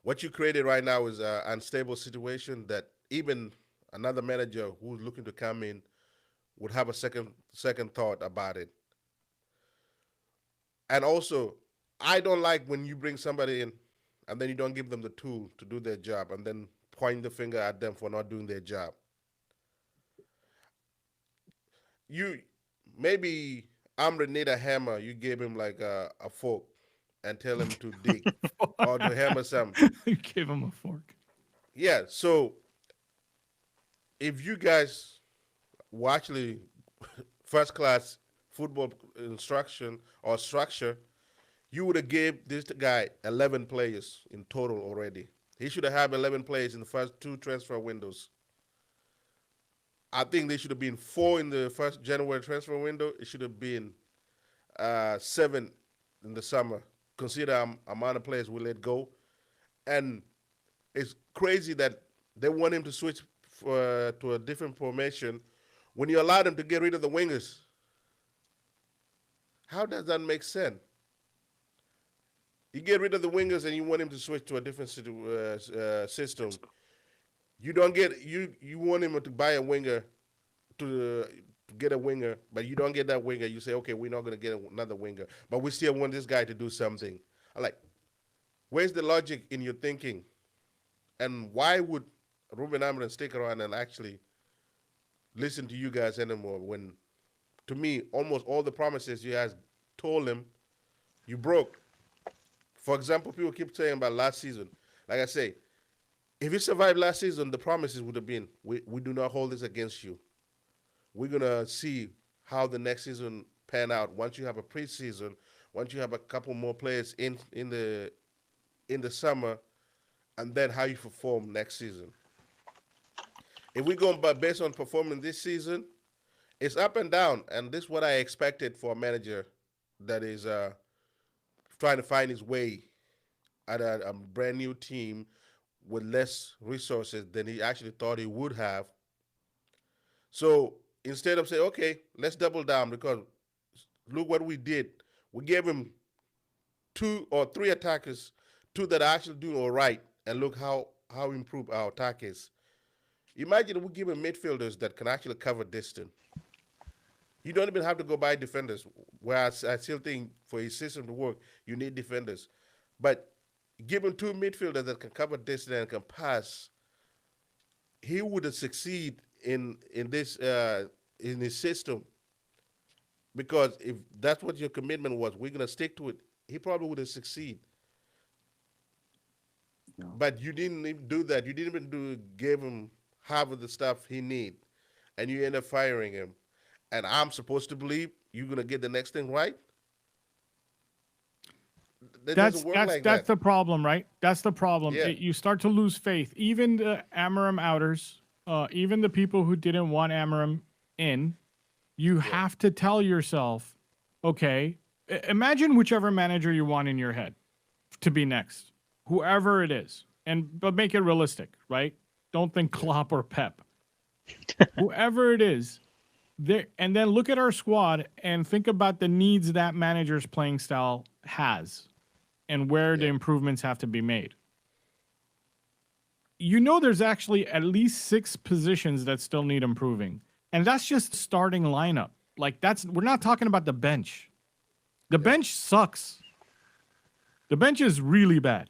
What you created right now is an unstable situation that even another manager who's looking to come in would have a second thought about it. And also, I don't like when you bring somebody in and then you don't give them the tool to do their job and then point the finger at them for not doing their job. Maybe Amorim need a hammer. You gave him like a fork and tell him to dig or to hammer something. You gave him a fork. Yeah, so if you guys were actually first-class football instruction or structure, you would have gave this guy 11 players in total already. He should have had 11 players in the first 2 transfer windows. I think they should have been 4 in the first January transfer window. It should have been 7 in the summer. Consider amount of players we let go. And it's crazy that they want him to switch to a different formation when you allowed him to get rid of the wingers. How does that make sense? You get rid of the wingers and you want him to switch to a different system. You don't get you want him to buy a winger to get a winger, but you don't get that winger. You say, okay, we're not going to get another winger, but we still want this guy to do something. I'm like, where's the logic in your thinking? And why would Ruben Amorim stick around and actually listen to you guys anymore when to me, almost all the promises you guys told him, you broke. For example, people keep saying about last season. Like I say, if you survived last season, the promises would have been, we do not hold this against you. We're gonna see how the next season pan out. Once you have a preseason, once you have a couple more players in the summer, and then how you perform next season. If we go by based on performing this season, it's up and down, and this is what I expected for a manager that is trying to find his way at a brand new team with less resources than he actually thought he would have. So instead of saying, okay, let's double down because look what we did. We gave him 2 or 3 attackers, 2 that are actually doing all right, and look how improved our attack is. Imagine we give him midfielders that can actually cover distance. You don't even have to go buy defenders. Whereas I still think for his system to work, you need defenders. But give him 2 midfielders that can cover distance and can pass, he would have succeed in his system. Because if that's what your commitment was, we're gonna stick to it. He probably would have succeeded. No. But you didn't even do that. You didn't even give him half of the stuff he need, and you end up firing him. And I'm supposed to believe you're gonna get the next thing right. That doesn't work like That's that. the problem, right? That's the problem. Yeah. You start to lose faith. Even the Amorim outers, even the people who didn't want Amorim in, you have to tell yourself, okay, imagine whichever manager you want in your head to be next, whoever it is, but make it realistic, right? Don't think Klopp or Pep. Whoever it is, there, and then look at our squad and think about the needs that manager's playing style has and where the improvements have to be made. You know, there's actually at least 6 positions that still need improving. And that's just starting lineup. Like we're not talking about the bench. The bench sucks. The bench is really bad.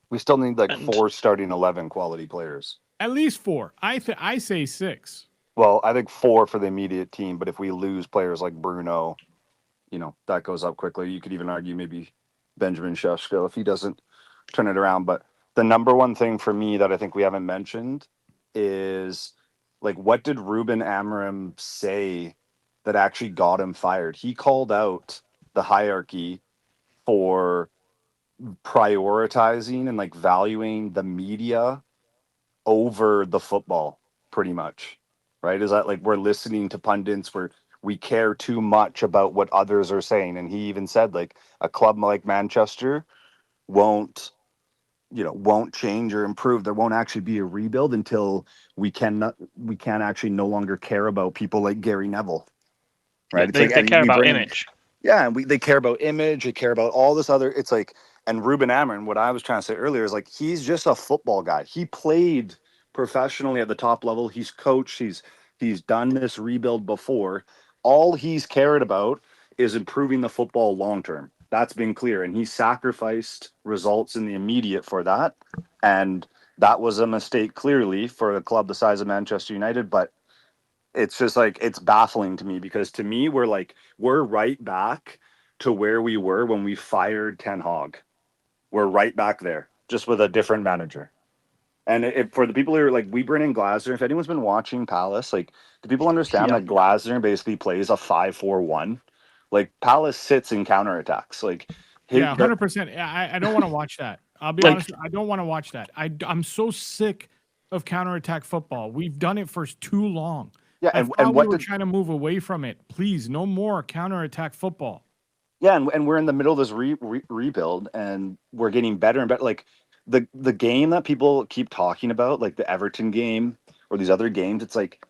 We still need like 4 starting 11 quality players. At least 4. I say 6. Well, I think 4 for the immediate team, but if we lose players like Bruno, that goes up quickly. You could even argue maybe Benjamin Šeško if he doesn't turn it around. But the number one thing for me that I think we haven't mentioned is, like, what did Ruben Amorim say that actually got him fired? He called out the hierarchy for prioritizing and like valuing the media over the football, pretty much. Right? Is that like we're listening to pundits, we care too much about what others are saying? And he even said like a club like Manchester won't change or improve. There won't actually be a rebuild until we can't actually no longer care about people like Gary Neville. Right? They care about image. Yeah, and they care about image. They care about all this other. It's like, and Ruben Amorim, what I was trying to say earlier is like he's just a football guy. He played professionally at the top level. He's coached. He's done this rebuild before. All he's cared about is improving the football long term. That's been clear, and he sacrificed results in the immediate for that, and that was a mistake clearly for a club the size of Manchester United. But it's just like it's baffling to me because to me we're right back to where we were when we fired Ten Hag. We're right back there, just with a different manager. And for the people who are like, we bring in Glasner. If anyone's been watching Palace, like, do people understand that Glasner basically plays a 5-4-1? Like, Palace sits in counterattacks. Like, 100%. I don't want to watch that. I'll be honest. I don't want to watch that. I'm so sick of counterattack football. We've done it for too long. Yeah, and what we're trying to move away from it. Please, no more counterattack football. Yeah, and we're in the middle of this rebuild, and we're getting better and better. Like, the game that people keep talking about, like the Everton game or these other games, it's like,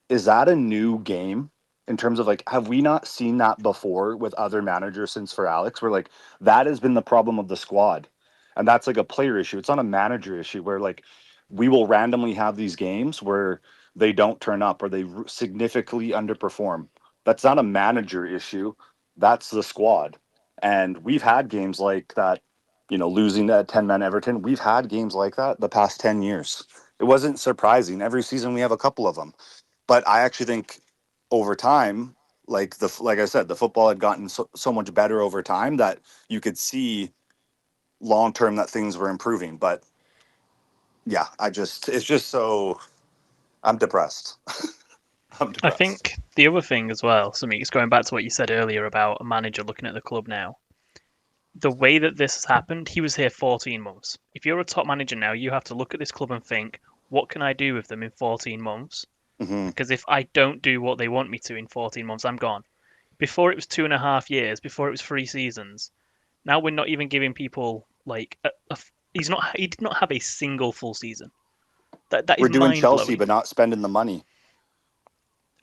is that a new game in terms of like, have we not seen that before with other managers since for Alex? Where like that has been the problem of the squad, and that's like a player issue. It's not a manager issue where like we will randomly have these games where they don't turn up or they significantly underperform. That's not a manager issue. That's the squad. And we've had games like that, losing that 10-man Everton. We've had games like that the past 10 years. It wasn't surprising. Every season we have a couple of them. But I actually think over time, like I said, the football had gotten so much better over time that you could see long term that things were improving. But yeah, it's just so I'm depressed. I'm depressed. I think the other thing as well, Semeex, going back to what you said earlier about a manager looking at the club now, the way that this has happened, he was here 14 months. If you're a top manager now, you have to look at this club and think, what can I do with them in 14 months? Mm-hmm. Because if I don't do what they want me to in 14 months, I'm gone. Before it was 2.5 years, before it was 3 seasons. Now we're not even giving people like he did not have a single full season. That is We're doing Chelsea, mind-blowing. but not spending the money.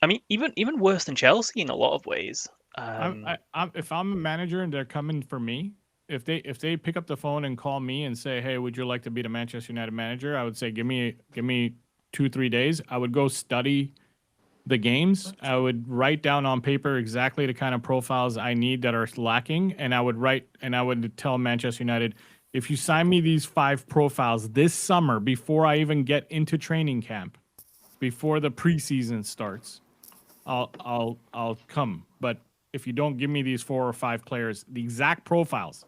I mean, even worse than Chelsea in a lot of ways. If I'm a manager and they're coming for me, if they pick up the phone and call me and say, "Hey, would you like to be the Manchester United manager?" I would say, "Give me 2-3 days." I would go study the games. I would write down on paper exactly the kind of profiles I need that are lacking, and I would tell Manchester United, if you sign me these 5 profiles this summer before I even get into training camp, before the preseason starts, I'll come. But if you don't give me these 4 or 5 players, the exact profiles,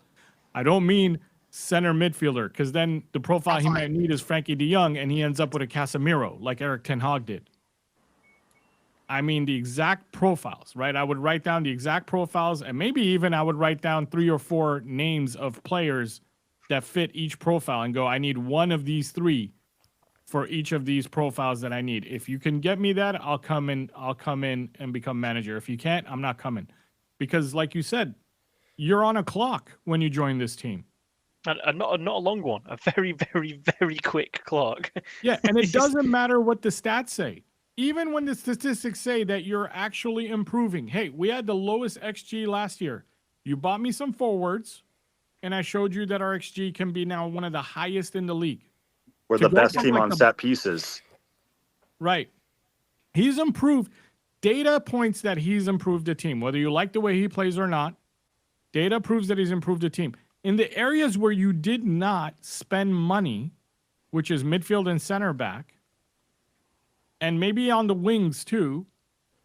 I don't mean center midfielder, because then the profile he might need is Frankie de Jong, and he ends up with a Casemiro like Eric Ten Hag did. I mean the exact profiles, right? I would write down the exact profiles, and maybe even I would write down 3 or 4 names of players that fit each profile and go, I need one of these 3 for each of these profiles that I need. If you can get me that, I'll come in and become manager. If you can't, I'm not coming. Because like you said, you're on a clock when you join this team. And not a long one, a very, very, very quick clock. Yeah, and it doesn't matter what the stats say. Even when the statistics say that you're actually improving. Hey, we had the lowest XG last year. You bought me some forwards, and I showed you that our XG can be now one of the highest in the league. We're the best team on set pieces. Right. He's improved. Data points that he's improved the team. Whether you like the way he plays or not, data proves that he's improved the team. In the areas where you did not spend money, which is midfield and center back, and maybe on the wings too,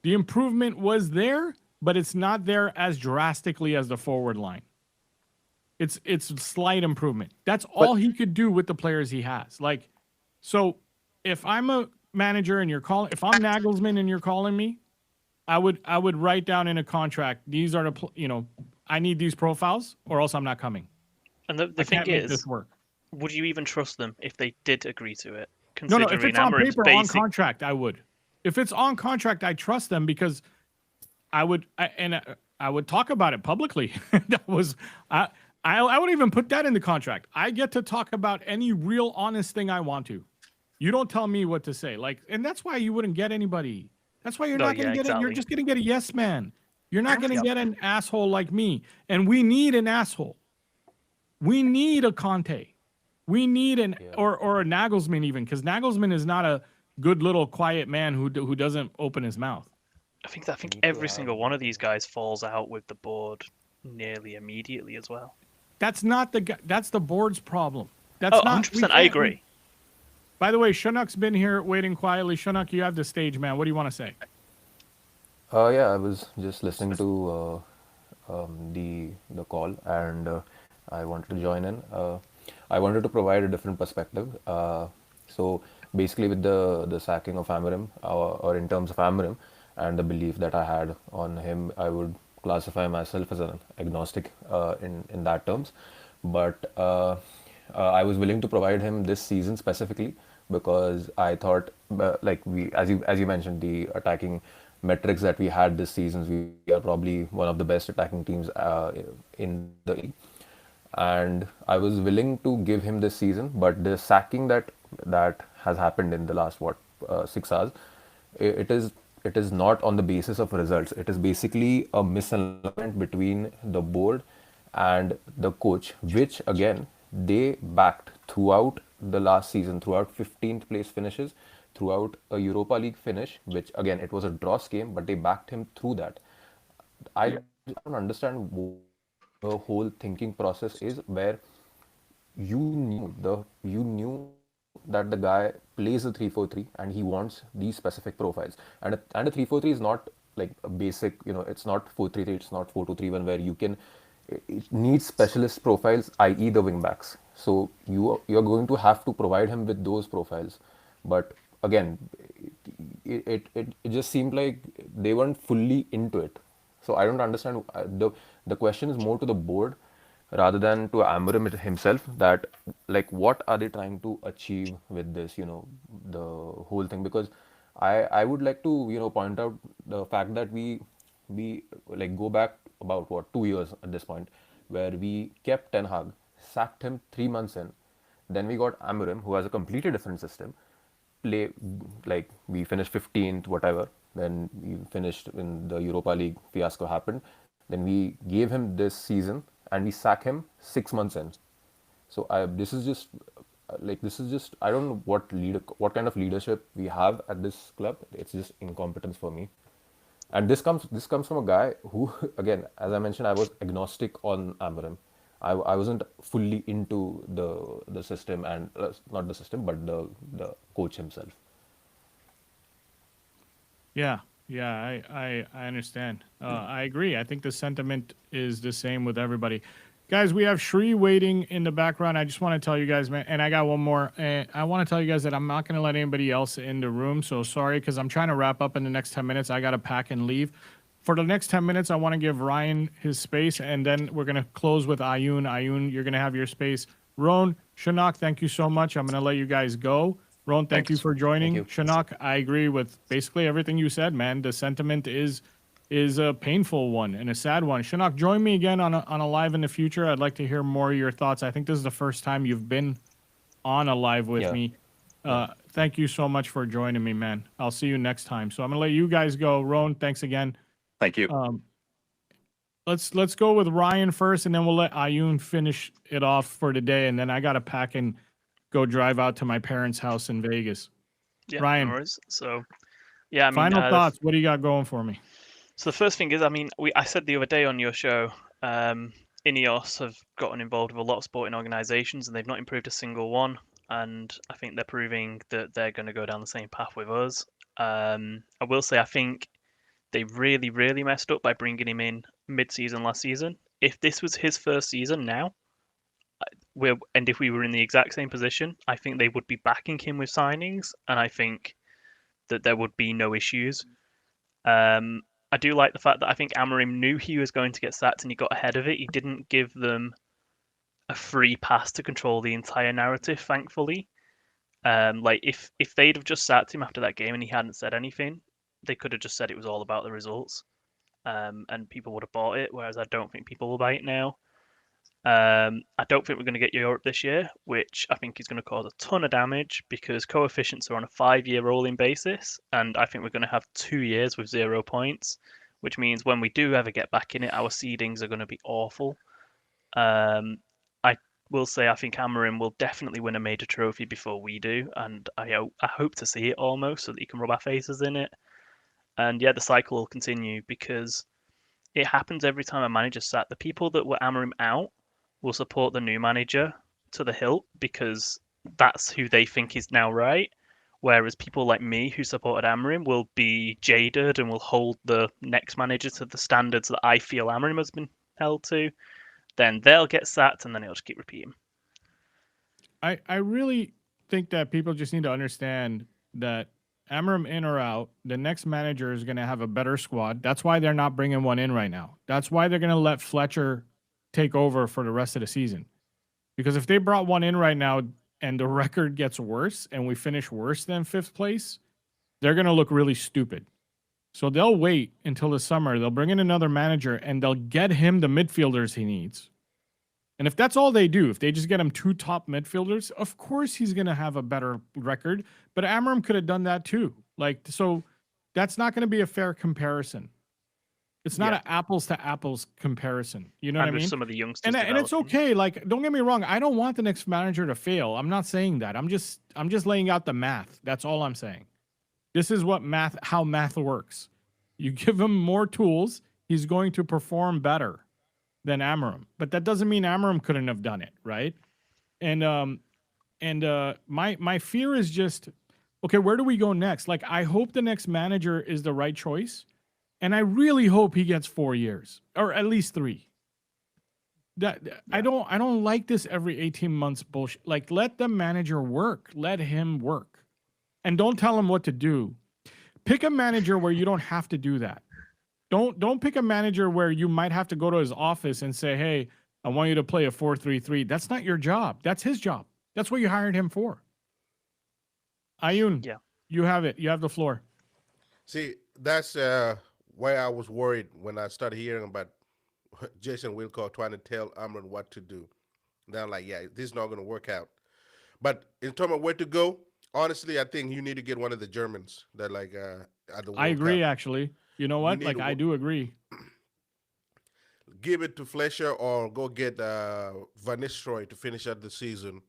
the improvement was there, but it's not there as drastically as the forward line. It's slight improvement. That's all he could do with the players he has. Like, so if I'm a manager and if I'm Nagelsmann and you're calling me, I would write down in a contract, these are I need these profiles or else I'm not coming. And the thing is, would you even trust them if they did agree to it? No, if it's on paper, on contract, I would. If it's on contract, I trust them because I would talk about it publicly. I would even put that in the contract. I get to talk about any real honest thing I want to. You don't tell me what to say. And that's why you wouldn't get anybody. That's why you're not going to get it. You're just going to get a yes man. You're not going to get an asshole like me. And we need an asshole. We need a Conte. We need or a Nagelsmann even, because Nagelsmann is not a good little quiet man who doesn't open his mouth. I think every single one of these guys falls out with the board nearly immediately as well. That's not that's the board's problem. That's not 100%. I agree. By the way, Shunuk's been here waiting quietly. Shunuk, you have the stage, man. What do you want to say? Yeah, I was just listening to the call, and I wanted to join in. I wanted to provide a different perspective. So basically, with the sacking of Amorim, or in terms of Amorim, and the belief that I had on him, I would classify myself as an agnostic in that terms. But I was willing to provide him this season specifically because I thought, as you mentioned, the attacking metrics that we had this season, we are probably one of the best attacking teams in the league. And I was willing to give him this season, but the sacking that has happened in the last 6 hours, it is not on the basis of results. It is basically a misalignment between the board and the coach, which again they backed throughout the last season, throughout 15th place finishes, throughout a Europa League finish, which again it was a draw game, but they backed him through that. I don't understand what the whole thinking process is, where you knew that the guy plays a 3-4-3 and he wants these specific profiles, and a 3-4-3 is not like a basic, it's not 4-3-3, it's not 4-2-3-1, where you can, it needs specialist profiles, i.e. the wing backs. So you're going to have to provide him with those profiles. But again, it just seemed like they weren't fully into it. So I don't understand. The question is more to the board rather than to Amorim himself, that like what are they trying to achieve with this, the whole thing. Because I would like to point out the fact that we like go back about what 2 years at this point, where we kept Ten Hag, sacked him 3 months in, then we got Amorim, who has a completely different system, play, like we finished 15th, whatever. Then we finished in the Europa League, fiasco happened. Then we gave him this season and we sack him 6 months in. So this is just I don't know what kind of leadership we have at this club. It's just incompetence for me. And this comes from a guy who, again, as I mentioned, I was agnostic on Amorim. I wasn't fully into the system, and not the system, but the coach himself. Yeah, I understand. I agree. I think the sentiment is the same with everybody. Guys, we have Shri waiting in the background. I just want to tell you guys, man, and I got one more. I want to tell you guys that I'm not going to let anybody else in the room. So sorry, because I'm trying to wrap up in the next 10 minutes. I got to pack and leave. For the next 10 minutes, I want to give Ryan his space, and then we're going to close with Ayun. Ayun, you're going to have your space. Roan, Shinnok, thank you so much. I'm going to let you guys go. Roan, thank you for joining. Shinnok, I agree with basically everything you said, man. The sentiment is a painful one and a sad one. Shinnok, join me again on a live in the future. I'd like to hear more of your thoughts. I think this is the first time you've been on a live with me. Thank you so much for joining me, man. I'll see you next time. So I'm gonna let you guys go. Roan, thanks again. Thank you. Let's go with Ryan first, and then we'll let Ayun finish it off for today. And then I gotta pack and go drive out to my parents' house in Vegas. Yeah, Ryan, no worries. So, yeah, I mean, final thoughts. What do you got going for me? So the first thing is, I mean, I said the other day on your show, Ineos have gotten involved with a lot of sporting organisations, and they've not improved a single one. And I think they're proving that they're going to go down the same path with us. I will say, I think they really, really messed up by bringing him in mid-season last season. If this was his first season now, and if we were in the exact same position, I think they would be backing him with signings, and I think that there would be no issues. I do like the fact that I think Amorim knew he was going to get sacked and he got ahead of it. He didn't give them a free pass to control the entire narrative, thankfully. Like if they'd have just sacked him after that game and he hadn't said anything, they could have just said it was all about the results, and people would have bought it. Whereas I don't think people will buy it now. I don't think we're going to get Europe this year, which I think is going to cause a ton of damage because coefficients are on a 5-year rolling basis, and I think we're going to have 2 years with 0 points, which means when we do ever get back in it, our seedings are going to be awful. I will say I think Amorim will definitely win a major trophy before we do, and I hope to see it almost so that he can rub our faces in it. And yeah, the cycle will continue because it happens every time a manager's sacked. The people that were Amorim out will support the new manager to the hilt because that's who they think is now right. Whereas people like me who supported Amorim will be jaded and will hold the next manager to the standards that I feel Amorim has been held to. Then they'll get sacked and then it'll just keep repeating. I really think that people just need to understand that Amorim in or out, the next manager is going to have a better squad. That's why they're not bringing one in right now. That's why they're going to let Fletcher take over for the rest of the season. Because if they brought one in right now and the record gets worse and we finish worse than 5th place, they're going to look really stupid. So they'll wait until the summer. They'll bring in another manager and they'll get him the midfielders he needs. And if that's all they do, if they just get him 2 top midfielders, of course he's going to have a better record. But Amorim could have done that too. So that's not going to be a fair comparison. It's not an apples to apples comparison. You know what I mean? Some of the youngsters and it's okay. Like, don't get me wrong. I don't want the next manager to fail. I'm not saying that. I'm just laying out the math. That's all I'm saying. This is how math works. You give him more tools, he's going to perform better than Amorim. But that doesn't mean Amorim couldn't have done it, right? And my fear is just, okay, where do we go next? Like, I hope the next manager is the right choice. And I really hope he gets 4 years or at least 3. I don't like this every 18 months bullshit. Like, let the manager work. Let him work. And don't tell him what to do. Pick a manager where you don't have to do that. Don't pick a manager where you might have to go to his office and say, "Hey, I want you to play a 4-3-3." That's not your job. That's his job. That's what you hired him for. Ayun, Yeah. you have it. You have the floor. See, that's why I was worried when I started hearing about Jason Wilcock trying to tell Amron what to do. Then I'm like, yeah, this is not going to work out. But in terms of where to go, honestly, I think you need to get one of the Germans that at the World I agree, Cup. actually. You know what? Like, I do agree. Give it to Fleischer or go get Van Nistelrooy to finish out the season,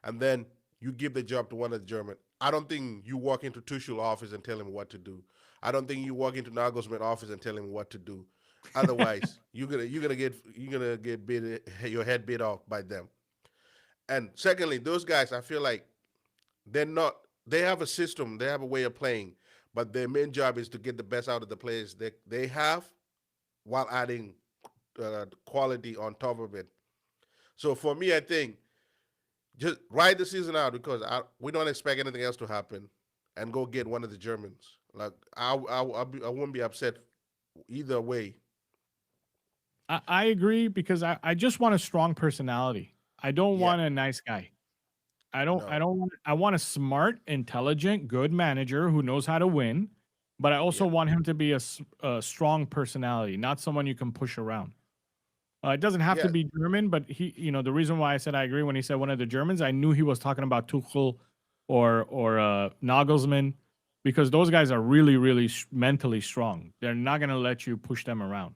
and then you give the job to one of the German. I don't think you walk into Tuchel's office and tell him what to do. I don't think you walk into Nagelsmann's office and tell him what to do. Otherwise, you're gonna get bit, your head bit off by them. And secondly, those guys, I feel like they have a system, they have a way of playing, but their main job is to get the best out of the players they have while adding quality on top of it. So for me, I think just ride the season out because we don't expect anything else to happen, and go get one of the Germans. Like I wouldn't be upset either way. I agree because I just want a strong personality. I don't want a nice guy. I want a smart, intelligent, good manager who knows how to win, but I also want him to be a strong personality, not someone you can push around. It doesn't have to be German, but the reason why I said I agree when he said one of the Germans, I knew he was talking about Tuchel or Nagelsmann, because those guys are really, really mentally strong. They're not going to let you push them around.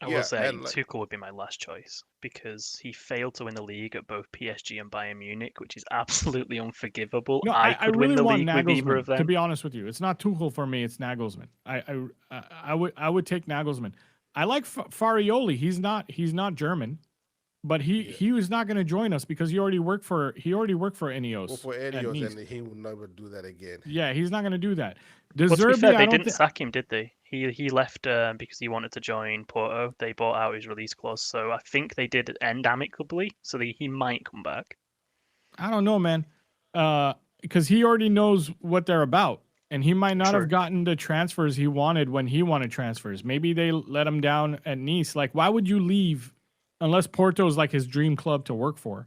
I will say Tuchel would be my last choice because he failed to win the league at both PSG and Bayern Munich, which is absolutely unforgivable. No, I really could win the want league with either of Nagelsmann, to them. be honest with you. It's not Tuchel for me. It's Nagelsmann. I would take Nagelsmann. I like Farioli. He's not German, but he was not going to join us because he already worked for Ineos. Well, for Ineos, and he will never do that again. Yeah, he's not going to do that. Well, to be Zerbi, fair, I they don't didn't sack him, did they? He left because he wanted to join Porto. They bought out his release clause, so I think they did end amicably. So he might come back. I don't know, man, because he already knows what they're about, and he might not have gotten the transfers he wanted when he wanted transfers. Maybe they let him down at Nice. Like, why would you leave unless Porto's like his dream club to work for?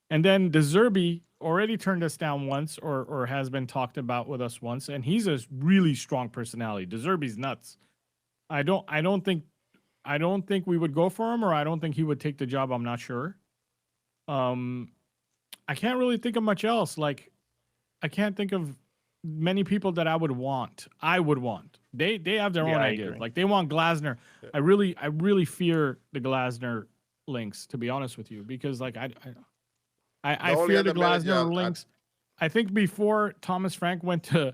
And then De Zerbi already turned us down once, or has been talked about with us once, and he's a really strong personality. De Zerbi's nuts. I don't think we would go for him, or I don't think he would take the job. I'm not sure. I can't really think of much else. Like, I can't think of many people that I would want. They have their own ideas. Like, they want Glasner. I really fear the Glasner links, to be honest with you, because like I fear the Glasner links. I think before Thomas Frank went to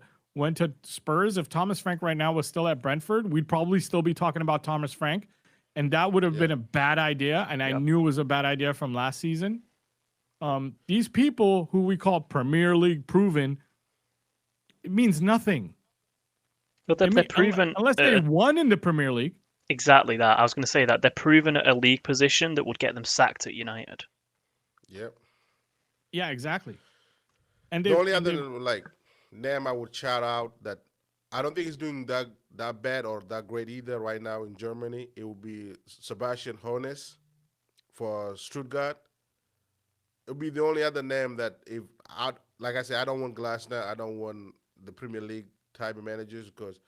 Spurs, if Thomas Frank right now was still at Brentford, we'd probably still be talking about Thomas Frank, and that would have been a bad idea. And I knew it was a bad idea from last season. These people who we call Premier League proven, it means nothing. But they're proven unless they won in the Premier League. Exactly that. I was going to say that they're proven at a league position that would get them sacked at United. Yep. Yeah, exactly. And the only other name I would shout out that I don't think he's doing that bad or that great either right now in Germany, it would be Sebastian Hoeneß for Stuttgart. It would be the only other name that like I said, I don't want Glasner, I don't want the Premier League type of managers, because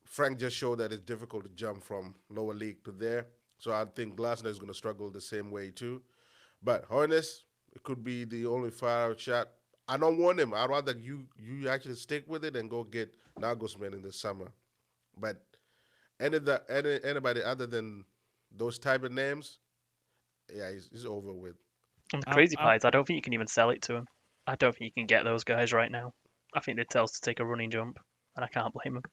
Frank just showed that it's difficult to jump from lower league to there. So I think Glasner is going to struggle the same way too. But Hoeneß, it could be the only fire shot. I don't want him. I'd rather you actually stick with it and go get Nagelsmann in the summer. But anybody other than those type of names, yeah, it's over with. And the crazy part is I don't think you can even sell it to him. I don't think you can get those guys right now. I think they'd tell us to take a running jump, and I can't blame them.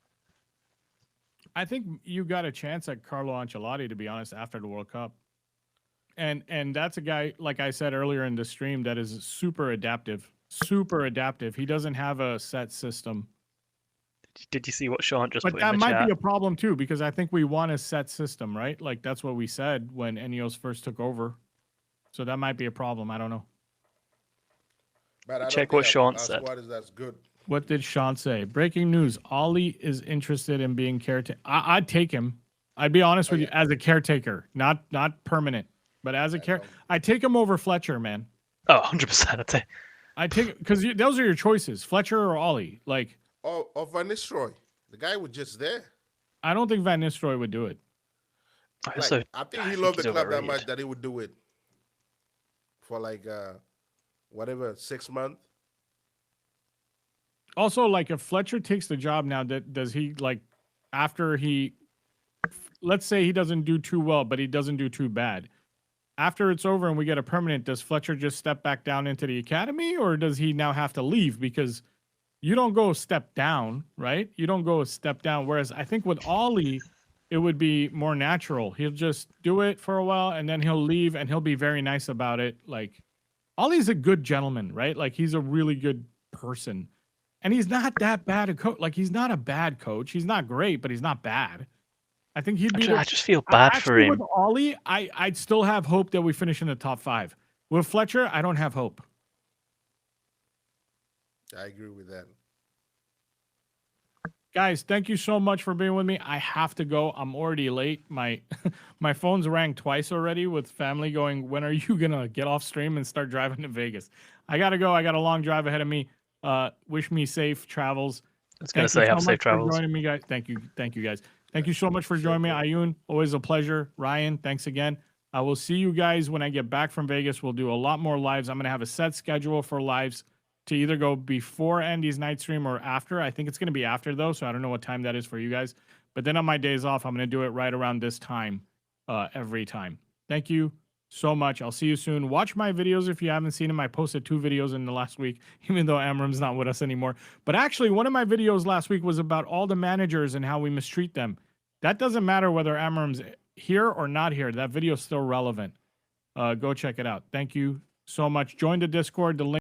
I think you got a chance at Carlo Ancelotti, to be honest, after the World Cup. And that's a guy, like I said earlier in the stream, that is super adaptive. He doesn't have a set system. Did you see what Sean just But put in that the might chat? be a problem too, because I think we want a set system, right? Like that's what we said when Enios first took over. So that might be a problem. I don't know. But I don't Check think what Sean our said. squad is as good. What did Sean say? Breaking news: Ollie is interested in being caretaker. I'd take him. I'd be honest with you, as a caretaker, not permanent, but as a I take him over Fletcher, man. Oh, 100%. I take because those are your choices, Fletcher or Ollie. Like, Or Van Nistelrooy. The guy was just there. I don't think Van Nistelrooy would do it. Like, I think he loved the club that much that he would do it for like whatever 6 months. Also, like if Fletcher takes the job now, does he like after he, let's say he doesn't do too well, but he doesn't do too bad. After it's over and we get a permanent, does Fletcher just step back down into the academy, or does he now have to leave? Because you don't go step down, right? You don't go a step down. Whereas I think with Ollie, it would be more natural. He'll just do it for a while and then he'll leave and he'll be very nice about it. Like Ollie's a good gentleman, right? Like he's a really good person. And he's not that bad a coach. Like he's not a bad coach. He's not great, but he's not bad. I think he'd be. I just feel bad for him. With Ollie, I'd still have hope that we finish in the top 5. With Fletcher, I don't have hope. I agree with that. Guys, thank you so much for being with me. I have to go. I'm already late. My my phone's rang twice already with family going, when are you gonna get off stream and start driving to Vegas? I gotta go. I got a long drive ahead of me. Wish me safe travels. I was gonna say have safe travels. Joining me, guys. Thank you guys. Thank you so much for joining me, Ayun. Always a pleasure. Ryan, thanks again. I will see you guys when I get back from Vegas. We'll do a lot more lives. I'm gonna have a set schedule for lives to either go before Andy's night stream or after. I think it's gonna be after though, so I don't know what time that is for you guys. But then on my days off, I'm gonna do it right around this time, every time. Thank you so much. I'll see you soon. Watch my videos if you haven't seen them. I posted 2 videos in the last week, even though Amram's not with us anymore. But actually, one of my videos last week was about all the managers and how we mistreat them. That doesn't matter whether Amram's here or not here. That video is still relevant. Go check it out. Thank you so much. Join the Discord. The link